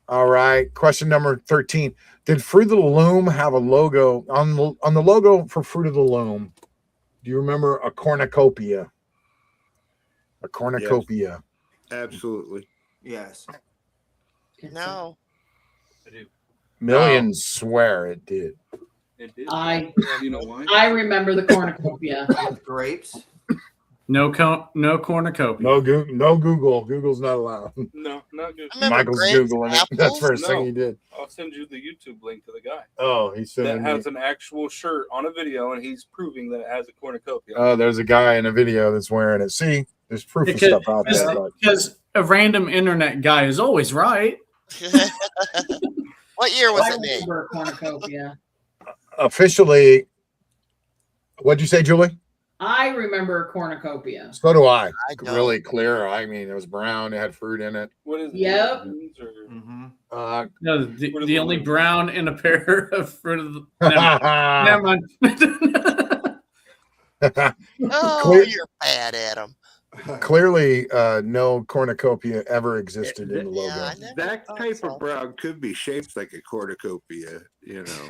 All right. Question number 13. Did Fruit of the Loom have a logo on the logo for Fruit of the Loom? Do you remember a cornucopia? A cornucopia. Yes. Absolutely. Yes. No. I do. Millions swear it did. It did. You know why? I remember the cornucopia. With grapes. No cornucopia. No Google. Google's not allowed. No, not good. Michael's Googling it. That's the first thing he did. I'll send you the YouTube link to the guy. Oh, he said that has an actual shirt on a video, and he's proving that it has a cornucopia. Oh, there's a guy in a video that's wearing it. See, there's proof of stuff out there. But Because a random internet guy is always right. What year was I it, Nick? remember a cornucopia. officially, what'd you say, Julie? I remember a cornucopia. So do I. don't. Really clear. I mean, it was brown. It had fruit in it. What is it? Yep. No, the only brown in a pair of Fruit of the. Never mind. Oh, you're bad, Adam. Clearly, no cornucopia ever existed in the logo. That type of brown could be shaped like a cornucopia, you know.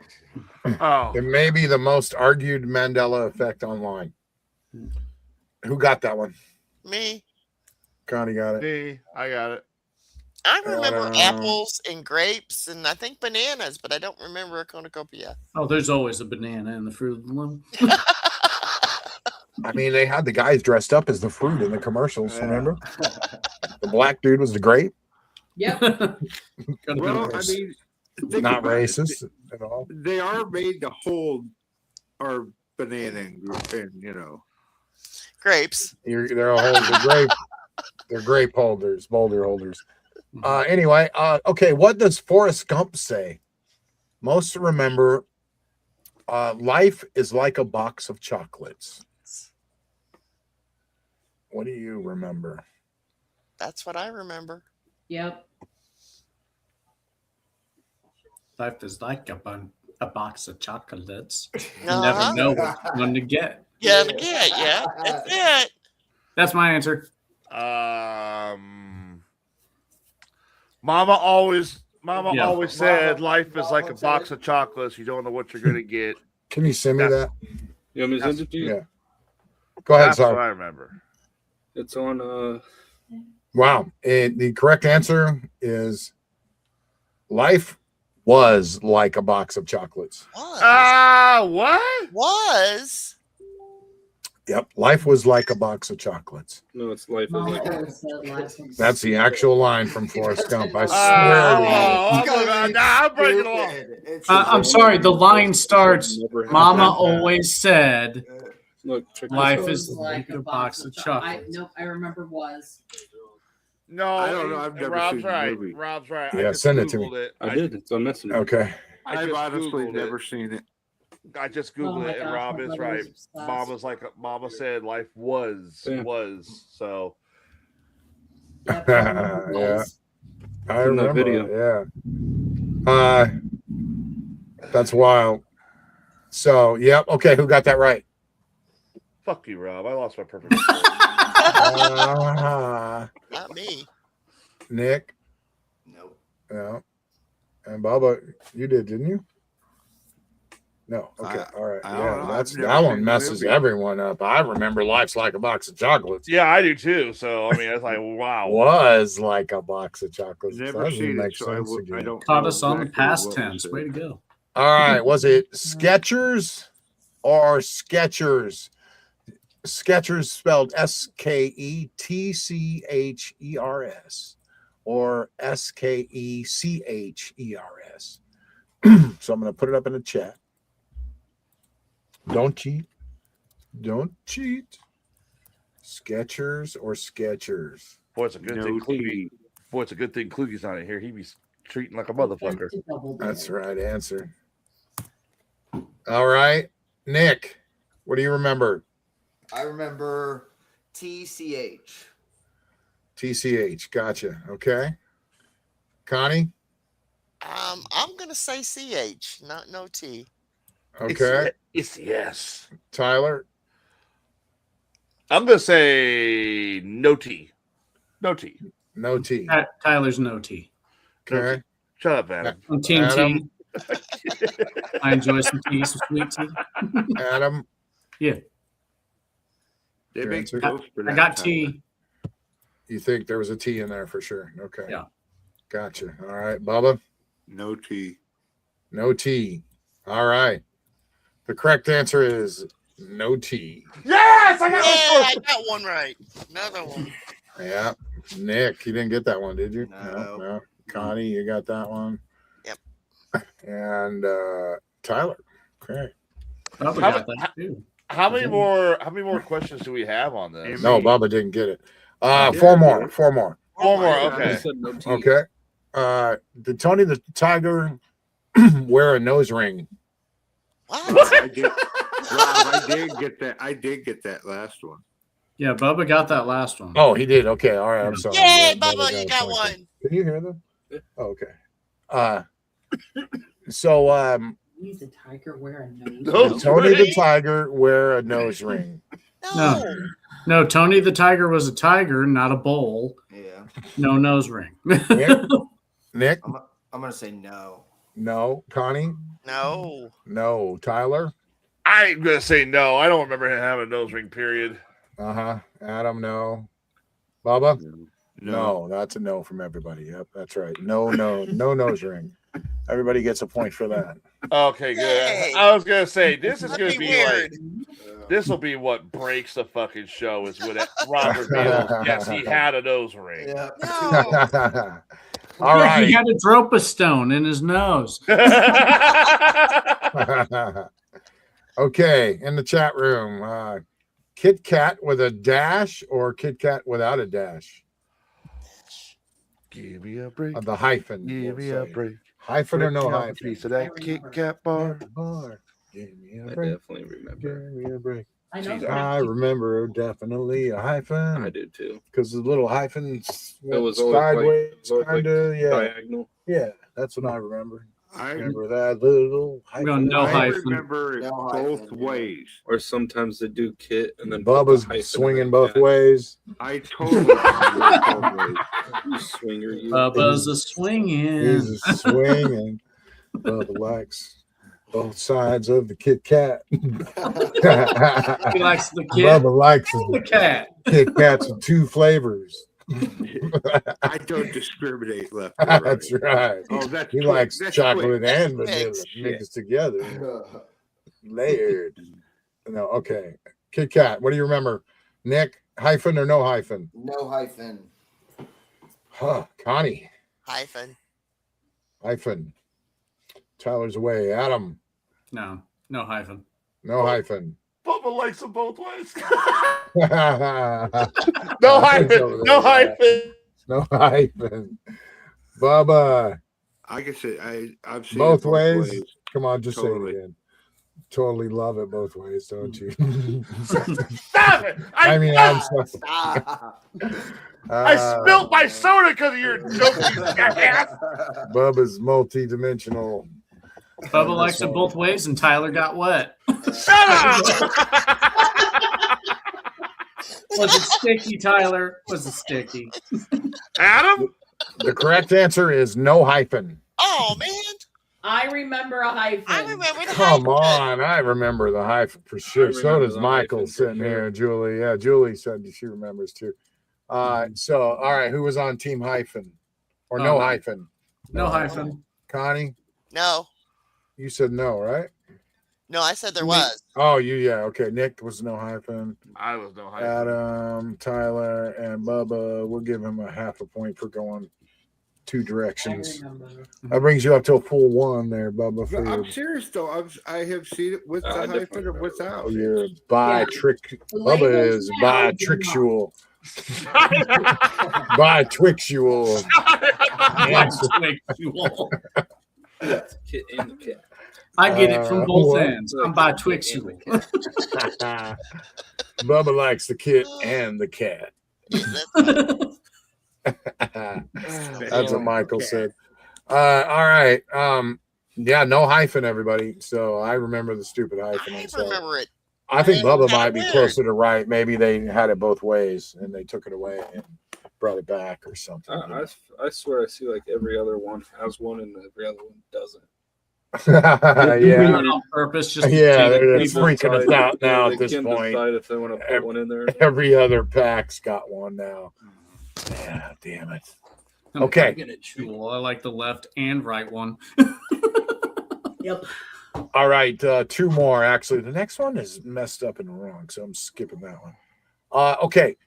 Oh, It may be the most argued Mandela effect online. Who got that one? Me. Connie got it. me, I got it. I remember apples and grapes and I think bananas, but I don't remember a cornucopia. Oh, there's always a banana in the Fruit of the Loom. I mean, they had the guys dressed up as the fruit in the commercials. Remember? The black dude was the grape. Yep. Well, I mean, think Not about it. racist at all. They are made to hold our banana and you know. Grapes. They're grape. They're grape holders, boulder holders. Anyway, okay. What does Forrest Gump say? Most remember, life is like a box of chocolates. What do you remember? That's what I remember. Yep. Life is like a box of chocolates. You Uh-huh. never know which one to get. Yeah, that's it. That's my answer. Mama always Yeah. always said life is like a box of chocolates. You don't know what you're gonna get. Can you send me that? You want me to send it to you? Yeah. Go ahead, That's what I sorry. remember. It's on Wow. The correct answer is life was like a box of chocolates. What? Was? Yep. Life was like a box of chocolates. no, it's life is like That's the actual line from Forrest Gump. I swear to you. I'm breaking it off. I'm sorry. The line starts, Mama always said, Look, check life this is out. like a box of chocolates. I remember was. No, I don't know. I've never Rob's seen the right. movie. Rob's right. Yeah, I just send it to me. Googled it. I did. It's on Messenger. Okay. I I've just honestly Googled never it. seen it. I just Oh googled my it, and gosh, Rob my is brother right. was obsessed. Mama said, life was. So. Yeah, I In that remember. video. Yeah. That's wild. So, yep. Okay, who got that right? Fuck you, Rob. I lost my perfect score. Not me. Nick. Nope. Yeah. And Bubba, you did, didn't you? No. Okay. All right. Yeah, that one messes everyone up. I remember Life's Like a Box of Chocolates. Yeah, I do too. So I mean, it's like, wow. Was like a box of chocolates. Never seen it, so I don't. Caught know us on the exactly past what was tense. said. Way to go. All right. Was it Skechers or Skechers? Skechers spelled SKETCHERS or SKECHERS. So I'm going to put it up in the chat. Don't cheat. Don't cheat. Skechers or Skechers? Boy, it's a good thing. Boy, it's a good thing Kluge's not in here. He'd be treating like a motherfucker. That's the right answer. All right, Nick, what do you remember? I remember TCH. TCH. Gotcha. Okay. Connie. I'm gonna say CH, no T. Okay. It's yes. Tyler. I'm gonna say no T. No T. No T. Tyler's no T. Okay. Shut up, Adam. I'm Team Adam. T. I enjoy some tea, some sweet tea. Adam. Yeah. They Your make answer? toast for I that got time. T. You think there was a T in there for sure? Okay. Yeah. Gotcha. All right, Bubba. No T. No T. All right. The correct answer is no T. Yes, I got one right. Another one. Yeah. Nick, you didn't get that one, did you? No. Connie, you got that one. Yep. And Tyler. Okay. Bubba got that too. How many more questions do we have on this? No, Bubba didn't get it. Yeah, Four more. dude. Four more. Four more. I Okay. said no T. Okay. Did Tony the Tiger wear a nose ring? What? I did. Rob, I did get that last one. Yeah, Bubba got that last one. Oh, he did. Okay. All right. I'm sorry. Yay, Bubba Bubba, you a got point. one. Can you hear them? Oh, okay. So He's the tiger wearing a nose. No. did Tony the Tiger wear a nose ring? No, Tony the Tiger was a tiger, not a bull. Yeah. No nose ring. Nick? I'm gonna say no. No. Connie? No. No. Tyler? I'm gonna say no. I don't remember him having a nose ring. Period. Adam? No. Bubba? No. That's a no from everybody. Yep, that's right. No nose ring. Everybody gets a point for that. Okay, good. Yay. I was gonna say this is That'd gonna be be weird. like this will be what breaks the fucking show is when Robert reveals yes he had a nose ring. Yeah. No. All right. He had a Dropa Stone in his nose. Okay, in the chat room, Kit Kat with a dash or Kit Kat without a dash? Give me a break. The hyphen. Give me a break. Hyphen or no Break out a hyphen? piece of that Kit Kat bar. Give me a I break. definitely remember. Give me a break. I know. I remember definitely a hyphen. I do too. Because the little hyphens It went was always sideways, like kind of. Yeah, diagonal. yeah, that's what I remember. I Remember that little I'm going hyphen. no I hyphen. remember it No both hyphen, ways. Or sometimes they do kit and then put the Bubba's hyphen swinging in both that. ways. I totally remember both ways. You swinger, you. Bubba's a swinging. He's a swinging. Bubba likes both sides of the Kit Kat. He likes the kid. Bubba likes The cat. Kit Kats with two flavors. I don't discriminate left or right. That's right. Oh, that's He quick. likes That's chocolate quick. and vanilla Shit. mixed together, layered. No, okay. Kit Kat. What do you remember, Nick? Hyphen or no hyphen? No hyphen. Huh. Connie. Hyphen. Hyphen. Tyler's away. Adam. No hyphen. No hyphen. Bubba likes them both ways. No No hyphen. No hyphen. No hyphen. Bubba. I can say I've seen Both it ways. Come on, just Totally. say it again. totally love it both ways, don't you? Stop it! I mean, I'm sorry. Stop. I spilled my soda because of your joke, you jackass. Bubba's multi-dimensional. Bubba likes it both ways, and Tyler got wet. Shut up! Was it sticky, Tyler? Was it sticky? Adam? The correct answer is no hyphen. Oh man, I remember a hyphen. I remember the Come hyphen. on, I remember the hyphen for sure. So remember does the Michael hyphen for sitting sure. here. Julie, yeah, Julie said she remembers too. So all right, who was on team hyphen or no hyphen? No hyphen. Connie, No, you said no, right? no, I said there was. Oh, yeah, okay. Nick was no hyphen. I was no hyphen. Adam, Tyler, and Bubba. We'll give him a half a point for going two I directions. remember. That brings you up to a full one there, Bubba. For I'm your, serious though. I have seen it with the I hyphen definitely or remember without. your bi-trick. Bubba Labels is now bi-trixual. Bi-twixual. Kit and the cat. I get it from both what? ends. I'm by Twix. Bubba likes the kit and the cat. That's what Michael said. All right. Yeah, no hyphen, everybody. So I remember the stupid hyphen. I So remember it. I think It's Bubba kinda might be weird. closer to right. Maybe they had it both ways and they took it away and brought it back or something. I swear I see like every other one has one and every other one doesn't. Yeah. On purpose, just Yeah, to they're People freaking us decide- out now they at this can point. decide if they want to put one in there. Every other pack's got one now. Yeah, damn it. Okay. I get it, Jewel. I like the left and right one. Yep. All right, two more. Actually, the next one is messed up and wrong, so I'm skipping that one. Okay,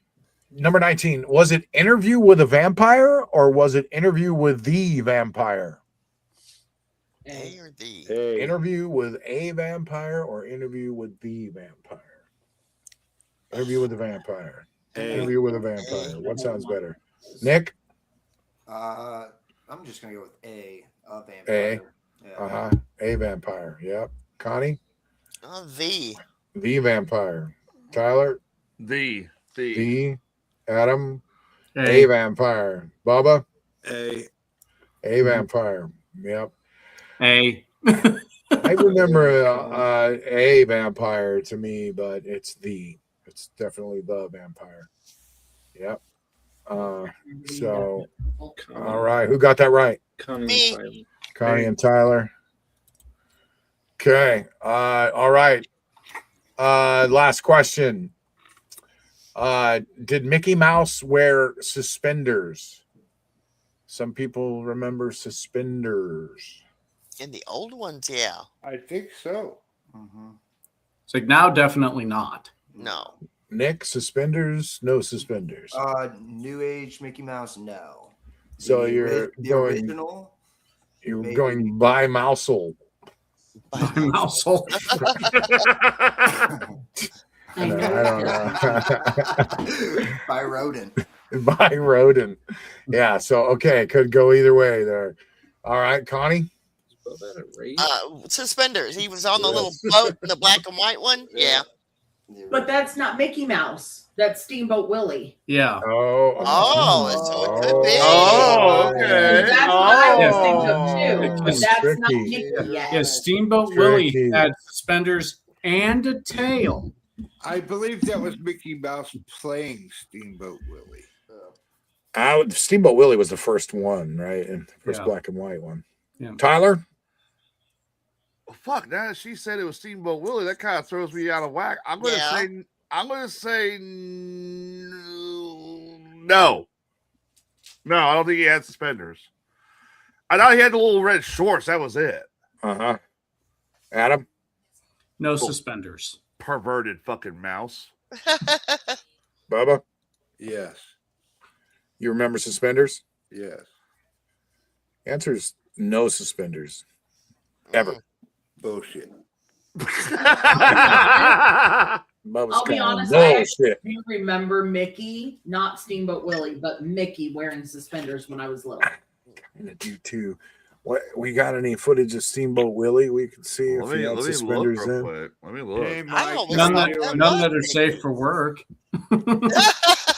number 19. Was it Interview with a Vampire or was it Interview with the Vampire? A or the? Hey, Interview with a Vampire or Interview with the Vampire? Interview with the Vampire. Interview with a Vampire. What sounds better? Nick? I'm just gonna go with A. Vampire. A. Yeah. A Vampire. Yep. Connie? The. The Vampire. Tyler? The. Adam? Hey. A Vampire. Bubba? A. A Vampire. Yep. Hey. I remember a vampire to me, but it's definitely the vampire. Yep. So, all right. Who got that right? Me. Connie and Tyler. Okay. All right. Last question. Did Mickey Mouse wear suspenders? Some people remember suspenders. In the old ones, yeah. I think so. It's like now, definitely not. No. Nick, suspenders? No suspenders. New Age Mickey Mouse, no. So The you're the going. original. You're maybe. going by Mousel. Mousel. I don't know. By rodent. By rodent. Yeah. So okay, could go either way there. All right, Connie. Suspenders. He was on the little boat, the black and white one. Yeah. But that's not Mickey Mouse. That's Steamboat Willie. Yeah. Oh, so it could be. Oh, okay. That's what I was thinking of too. But that's Tricky. not Mickey yet. Yeah, Steamboat Tricky. Willie had suspenders and a tail. I believe that was Mickey Mouse playing Steamboat Willie. Steamboat Willie was the first one, right? And first Yeah. black and white one. Yeah. Tyler. Fuck! Now that she said it was Steamboat Willie, that kind of throws me out of whack. I'm gonna say no. No, I don't think he had suspenders. I thought he had the little red shorts. That was it. Adam. No suspenders. Perverted fucking mouse. Bubba. Yes. You remember suspenders? Yes. Answer is no suspenders. Ever. Bullshit. Bubba's I'll be calling honest, I bullshit. actually remember Mickey, not Steamboat Willie, but Mickey wearing suspenders when I was little. Kind of do too. What we got any footage of Steamboat Willie? We can see if he had suspenders look real in. quick. Let me look. Hey, I Mike, always None thought that, that none was that are safe for work.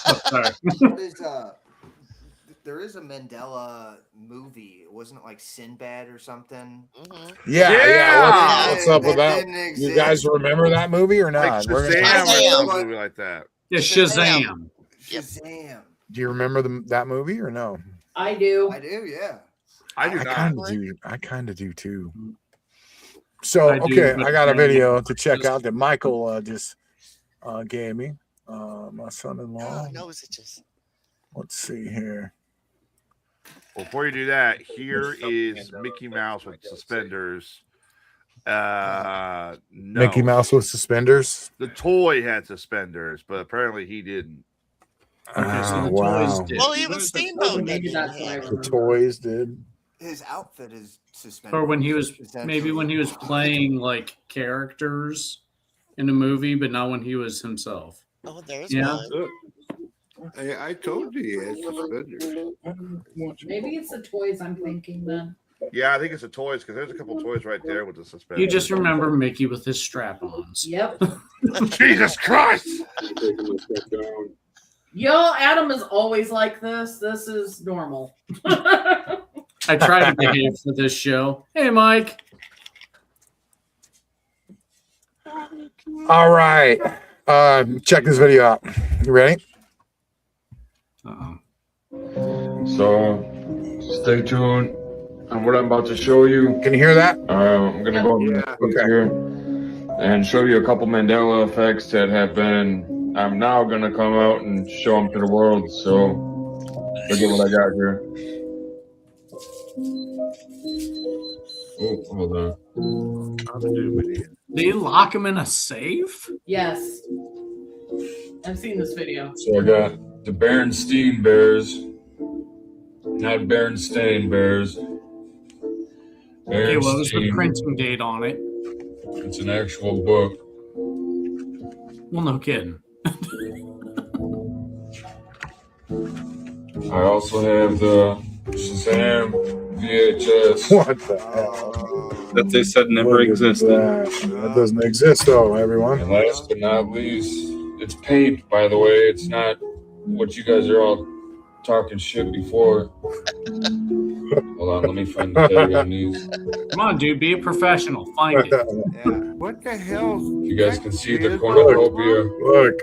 Oh, sorry. There is a Mandela movie. Wasn't it like Sinbad or something? Yeah. What's up with that? Didn't You exist. guys remember that movie or Like not? Shazam or a movie like that. Yeah, Shazam. Shazam. Do you remember that movie or no? I do. I do, yeah. I do I not. kind of do. I kind of do too. So I do, okay, but I got a then- video to check out that Michael just gave me. My son-in-law. Oh, nose itches. Let's see here. Before you do that, here is Mickey Mouse with suspenders. No. Mickey Mouse with suspenders. The toy had suspenders, but apparently he didn't. Okay, so the wow. toys did. Well, even Steamboat Maybe did. that's what I The remember. toys did. His outfit is suspended. Or when he was essentially. maybe when he was playing like characters in a movie, but not when he was himself. Oh, there's Yeah. one. I told you he had suspenders. Maybe it's the toys I'm thinking then. Yeah, I think it's the toys because there's a couple toys right there with the suspenders. You just remember Mickey with his strap-ons. Yep. Jesus Christ! Yo, Adam is always like this. This is normal. I try to behave for this show. Hey, Mike. All right. Check this video out. You ready? So stay tuned on what I'm about to show you. Can you hear that? I'm going to go here and show you a couple Mandela effects that have been, I'm now going to come out and show them to the world. So look at what I got here. Oh, hold on. Do you lock him in a safe? Yes. I've seen this video. So I got the Berenstein Bears, not Berenstain Bears. Okay, well, there's the Berenstein. printing date on it. It's an actual book. Well, no kidding. I also have the Shazam VHS. What the hell? That they said never Look at existed. That doesn't exist, though, everyone. And last but not least, it's paint, by the way. It's not what you guys are all talking shit before. Hold on, let me find the tag on these. Come on, dude, be a professional. Find it. Yeah. What the hell? You guys can see the cornucopia. Look.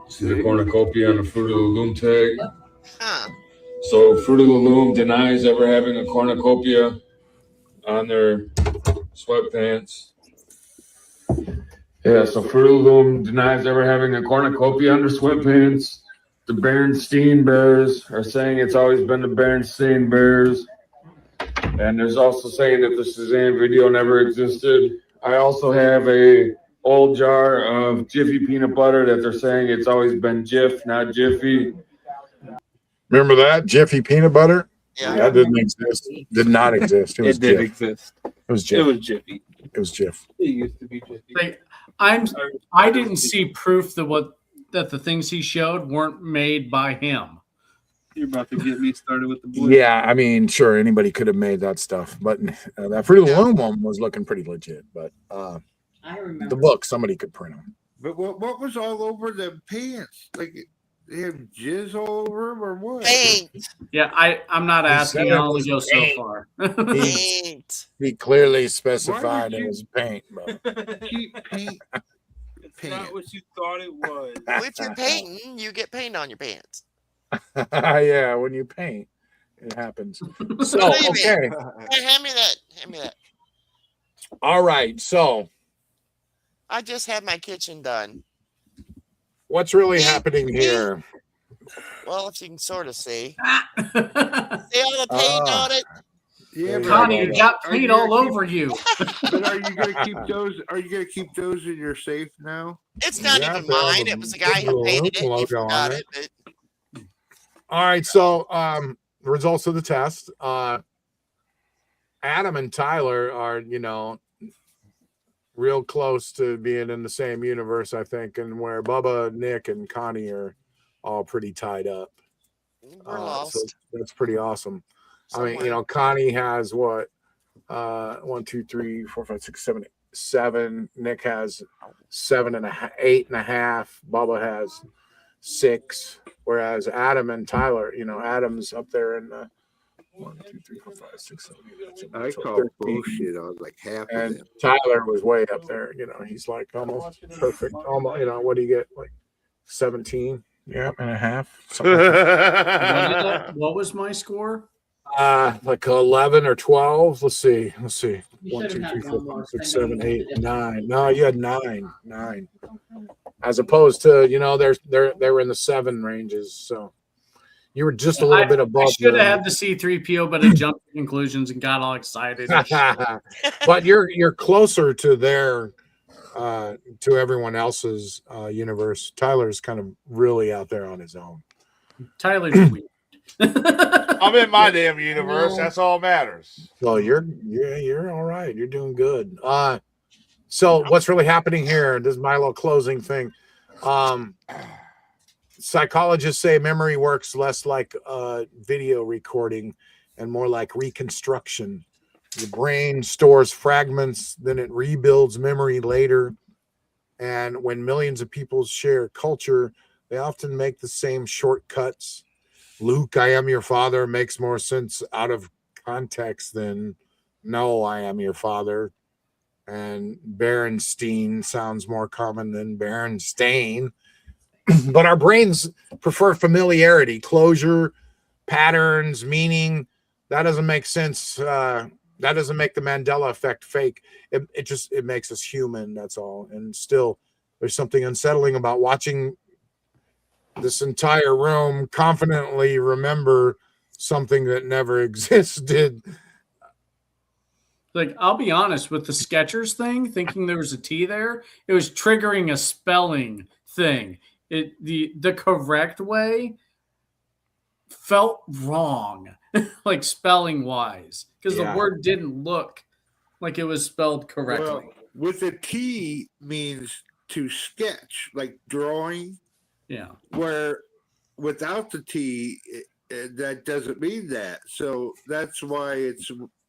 See the cornucopia on the Fruit of the Loom tag? Huh. So Fruit of the Loom denies ever having a cornucopia on their sweatpants. Yeah, so Fruit of the Loom denies ever having a cornucopia on their sweatpants. The Berenstein Bears are saying it's always been the Berenstein Bears. And there's also saying that the Shazam video never existed. I also have a old jar of Jiffy peanut butter that they're saying it's always been Jif, not Jiffy. Remember that? Jiffy peanut butter? Yeah. That didn't exist. Did not exist. It was It did Jif. exist. It was It Jif. was Jiffy. It was Jif. It used to be Jiffy. Like, I didn't see proof that the things he showed weren't made by him. You're about to get me started with the boy. Yeah, I mean, sure, anybody could have made that stuff, but that Fruit of the Loom one was looking pretty legit. But I remember. the book, somebody could print them. But what was all over the pants? Like they have jizz all over them or what? Paint. Yeah, I'm not He asking. said I it only was go so paint. far. Paint. He clearly specified Why would it you- was paint, bro. Cheap paint. It's not what you thought it was. If you're painting, you get paint on your pants. Yeah, when you paint, it happens. So, What do you okay. mean? Hey, hand me that. Hand me that. All right. So, I just had my kitchen done. what's really happening here? Well, if you can sort of see. See all the paint on it? Yeah, but Connie, you got are you paint gonna all keep- over you. But are you gonna keep those? Are you gonna keep those in your safe now? It's not Yeah, even they have mine. a It was the guy who little painted it. He logo on forgot it. it. But All right. So, the results of the test. Adam and Tyler are, real close to being in the same universe, I think, and where Bubba, Nick, and Connie are all pretty tied up. We're lost. So that's pretty awesome. Somewhere. I mean, Connie has what? 1, 2, 3, 4, 5, 6, 7, 7. Nick has 7.5, 8.5. Bubba has 6. Whereas Adam and Tyler, Adam's up there in 1, 2, 3, 4, 5, 6, 7, 8. I call bullshit on like half of And them. Tyler was way up there. He's like almost perfect. Almost, what do you get? Like 17, yeah, and a half. What was my score? Like 11 or 12. Let's see. 1, 2, 3, 4, 5, 6, 7, 8, 9. No, you had 9. As opposed to, they were in the 7 ranges. So you were just a little bit above. I should have had the C-3PO, but I jumped to conclusions and got all excited. But you're closer to to everyone else's universe. Tyler's kind of really out there on his own. Tyler's weird. I'm in my damn universe. That's all matters. Well, you're all right. You're doing good. So what's really happening here? This is my little closing thing. Psychologists say memory works less like video recording and more like reconstruction. The brain stores fragments, then it rebuilds memory later. And when millions of people share culture, they often make the same shortcuts. Luke, I am your father makes more sense out of context than no, I am your father. And Berenstein sounds more common than Berenstain. But our brains prefer familiarity, closure, patterns, meaning. That doesn't make sense. That doesn't make the Mandela effect fake. It makes us human, that's all. And still, there's something unsettling about watching this entire room confidently remember something that never existed. Like, I'll be honest, with the Skechers thing, thinking there was a T there, it was triggering a spelling thing. The correct way felt wrong, like spelling wise, because the word didn't look like it was spelled correctly. Well, with a T means to sketch, like drawing. Yeah. Where without the T, that doesn't mean that. So that's why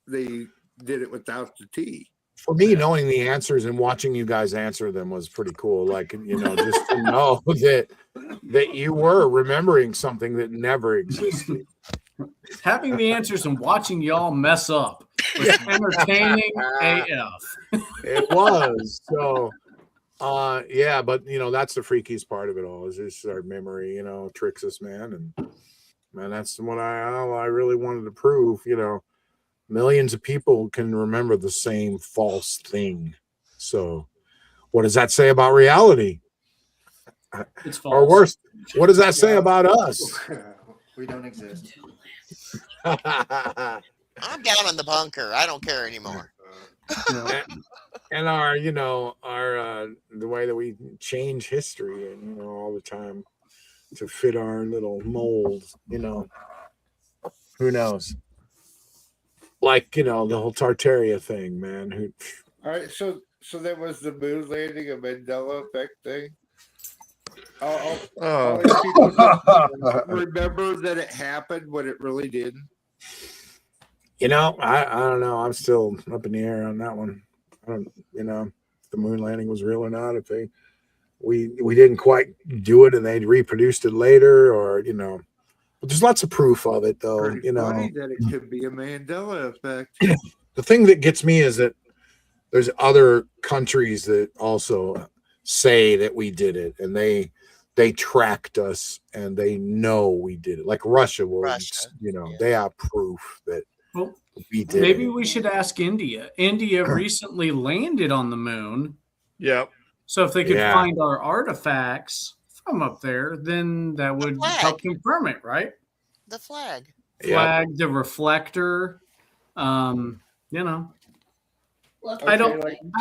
they did it without the T. For me, knowing the answers and watching you guys answer them was pretty cool. Like, just to know that you were remembering something that never existed. Having the answers and watching y'all mess up was entertaining AF. It was. So, yeah, but, that's the freakiest part of it all is just our memory, tricks us, man. And, man, that's what I really wanted to prove, Millions of people can remember the same false thing. So what does that say about reality? It's false. Or worse, what does that say about us? We don't exist. I'm down in the bunker. I don't care anymore. And our, the way that we change history and, all the time to fit our little molds, who knows? Like, the whole Tartaria thing, man. All right, so that was the moon landing, a Mandela effect thing. All these people remember that it happened when it really didn't. I don't know. I'm still up in the air on that one. I don't, if the moon landing was real or not. If we didn't quite do it and they reproduced it later, or but there's lots of proof of it, though. Funny that it could be a Mandela effect. The thing that gets me is that there's other countries that also say that we did it, and they tracked us, and they know we did it. Like Russia will, they have proof that we did. Maybe we should ask India. India recently landed on the moon. Yep. So if they could find our artifacts from up there, then that would help confirm it, right? The flag, the reflector. I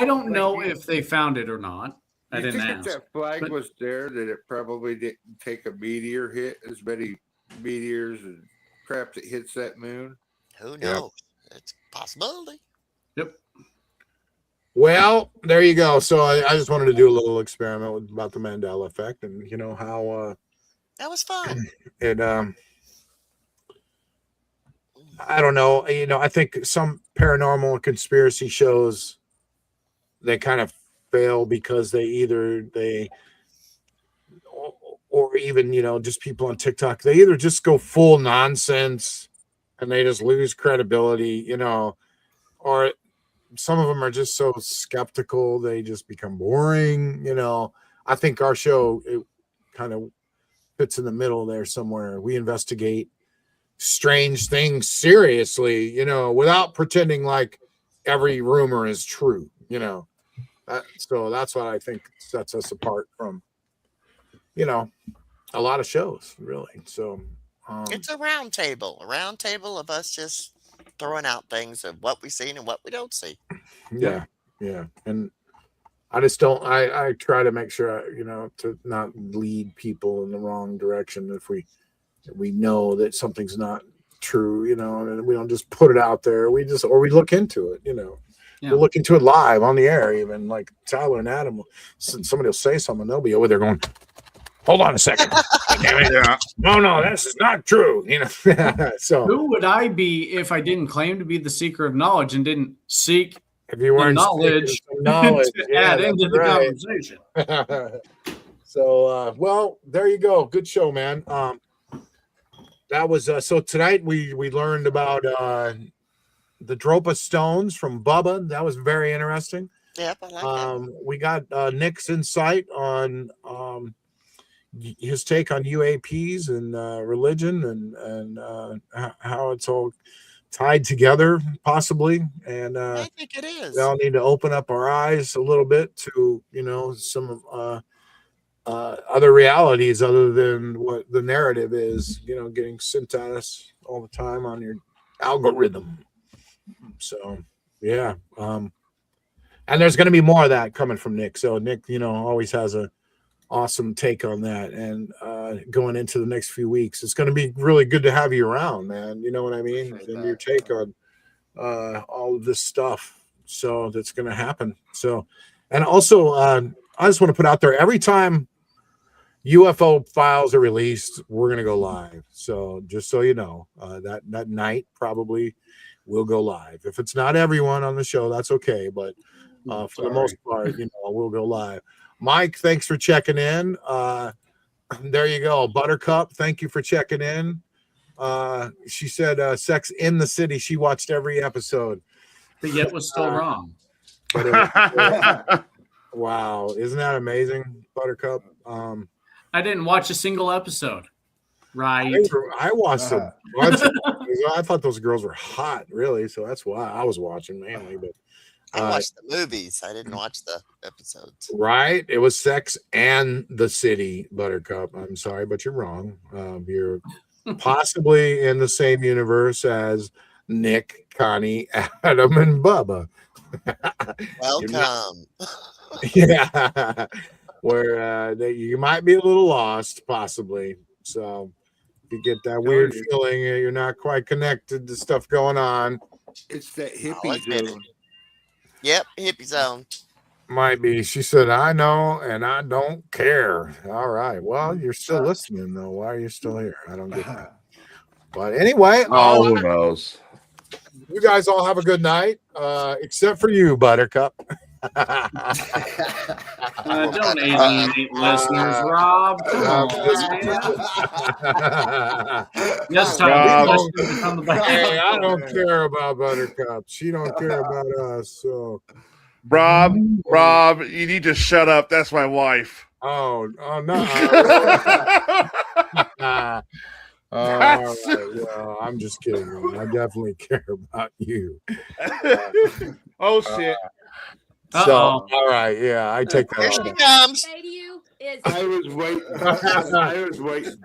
don't know if they found it or not. I didn't ask. If that flag was there, that it probably didn't take a meteor hit as many meteors and crap that hits that moon. Who knows? It's a possibility. Yep. Well, there you go. So I just wanted to do a little experiment about the Mandela effect, and how that was fun. It I don't know. I think some paranormal and conspiracy shows, they kind of fail because they or even, just people on TikTok, they either just go full nonsense and they just lose credibility, or some of them are just so skeptical, they just become boring. I think our show, it kind of fits in the middle there somewhere. We investigate strange things seriously, without pretending like every rumor is true, so that's what I think sets us apart from, a lot of shows, really. So it's a round table of us just throwing out things of what we've seen and what we don't see. Yeah. And I just don't, I try to make sure, to not lead people in the wrong direction. If we know that something's not true, and we don't just put it out there, we look into it, we look into it live on the air, even like Tyler and Adam, somebody will say something, they'll be over there going, hold on a second. Damn it. Yeah. No, this is not true. So who would I be if I didn't claim to be the seeker of knowledge and didn't seek if you weren't knowledge to add into the conversation? So well, there you go. Good show, man. That was so tonight we learned about the Dropa Stones from Bubba. That was very interesting. Yep, I like that. We got Nick's insight on his take on UAPs and religion and how it's all tied together, possibly. And I think it is. We all need to open up our eyes a little bit to, some other realities other than what the narrative is, getting sent at us all the time on your algorithm. So, yeah. And there's going to be more of that coming from Nick. So Nick, always has a awesome take on that. And going into the next few weeks, it's going to be really good to have you around, man. You know what I mean? And your take on all of this stuff. So that's going to happen. So, and also, I just want to put out there, every time UFO files are released, we're going to go live. So just so you know, that night probably we'll go live. If it's not everyone on the show, that's okay. But for the most part, we'll go live. Mike, thanks for checking in. There you go. Buttercup, thank you for checking in. She said Sex in the City. She watched every episode. But yet was still wrong. Wow. Isn't that amazing, Buttercup? I didn't watch a single episode. Right. I watched a bunch of I thought those girls were hot, really. So that's why I was watching mainly. But I watched the movies. I didn't watch the episodes. Right. It was Sex and the City, Buttercup. I'm sorry, but you're wrong. You're possibly in the same universe as Nick, Connie, Adam, and Bubba. Welcome. Yeah. Where you might be a little lost, possibly. So you get that weird feeling you're not quite connected to stuff going on. It's that hippie zone. Yep, hippie zone. Might be. She said, I know, and I don't care. All right. Well, you're still listening, though. Why are you still here? I don't get that. But anyway. Oh, who knows? You guys all have a good night, except for you, Buttercup. Don't alienate listeners, Rob. Come on, yes, Tom. Hey, I don't care about Buttercup. She don't care about us. So, Rob, you need to shut up. That's my wife. Oh no. Right. Well, I'm just kidding. I definitely care about you. Oh shit. So, all right, yeah, I take that. Here she comes. I was waiting.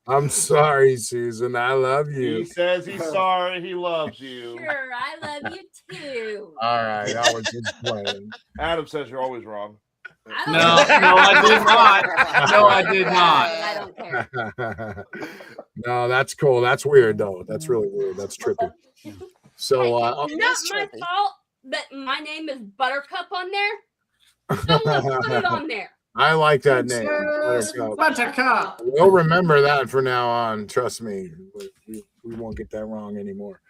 I'm sorry, Susan. I love you. He says he's sorry. He loves you. Sure, I love you too. All right, that was just playing. Adam says you're always wrong. No, I did not. No, I did not. I don't care. No, that's cool. That's weird, though. That's really weird. That's trippy. So, not my fault that my name is Buttercup on there. Someone put it on there. I like that name. Buttercup. We'll remember that from now on. Trust me. We won't get that wrong anymore.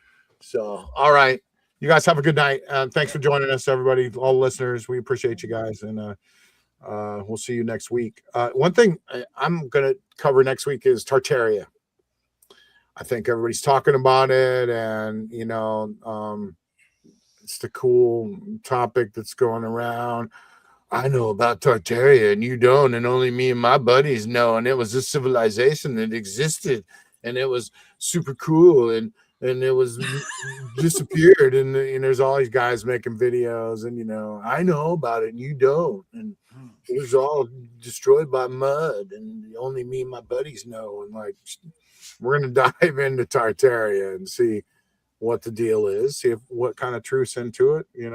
So, all right. You guys have a good night. Thanks for joining us, everybody, all the listeners. We appreciate you guys, and we'll see you next week. One thing I'm going to cover next week is Tartaria. I think everybody's talking about it, and, it's the cool topic that's going around. I know about Tartaria and you don't, and only me and my buddies know. And it was a civilization that existed, and it was super cool, and it was disappeared. And there's all these guys making videos, and I know about it and you don't. And it was all destroyed by mud, and only me and my buddies know. And we're gonna dive into Tartaria and see what the deal is, see what kind of truth's into it, and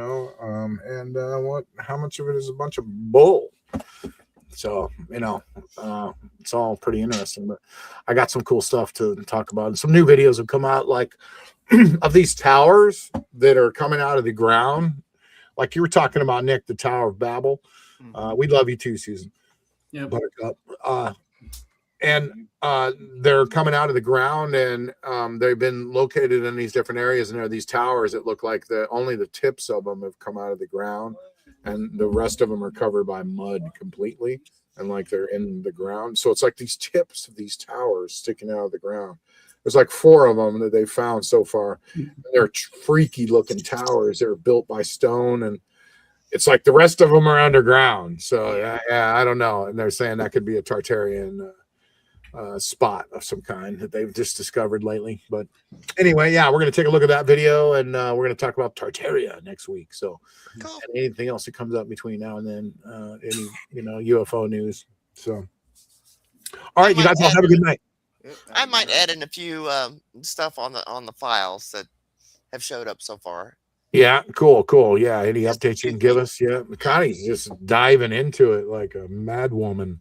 how much of it is a bunch of bull. So, it's all pretty interesting. But I got some cool stuff to talk about. And some new videos have come out, like of these towers that are coming out of the ground. Like you were talking about, Nick, the Tower of Babel. We love you too, Susan. Yeah. Buttercup. And they're coming out of the ground, and they've been located in these different areas. And there are these towers that look like only the tips of them have come out of the ground, and the rest of them are covered by mud completely, and they're in the ground. So it's like these tips of these towers sticking out of the ground. There's like 4 of them that they've found so far. They're freaky looking towers. They're built by stone, and it's like the rest of them are underground. So yeah, I don't know. And they're saying that could be a Tartarian spot of some kind that they've just discovered lately. But anyway, yeah, we're going to take a look at that video, and we're going to talk about Tartaria next week. So cool. And anything else that comes up between now and then, any UFO news. So all right, you guys all have a good night. I might add in a few stuff on the files that have showed up so far. Yeah, cool. Yeah, any updates you can give us? Yeah, Connie's just diving into it like a mad woman.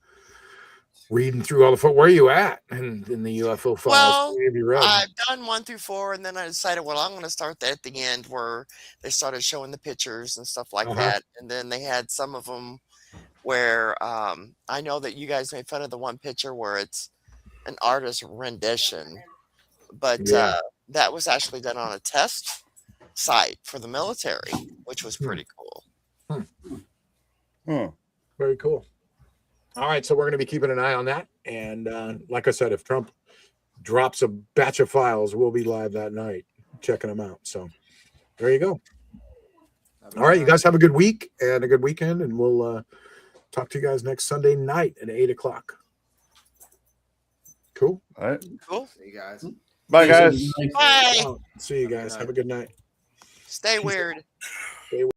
Reading through all the where are you at in the UFO files? Well, have you read? I've done 1 through 4, and then I decided, well, I'm going to start that at the end where they started showing the pictures and stuff like that. And then they had some of them where I know that you guys made fun of the one picture where it's an artist rendition, but that was actually done on a test site for the military, which was pretty cool. Very cool. All right, so we're going to be keeping an eye on that. And like I said, if Trump drops a batch of files, we'll be live that night checking them out. So there you go. All right, you guys have a good week and a good weekend, and we'll talk to you guys next Sunday night at 8:00. Cool. All right. Cool. See you guys. Bye, guys. Bye. See you guys. Have a good night. Stay weird. Stay weird.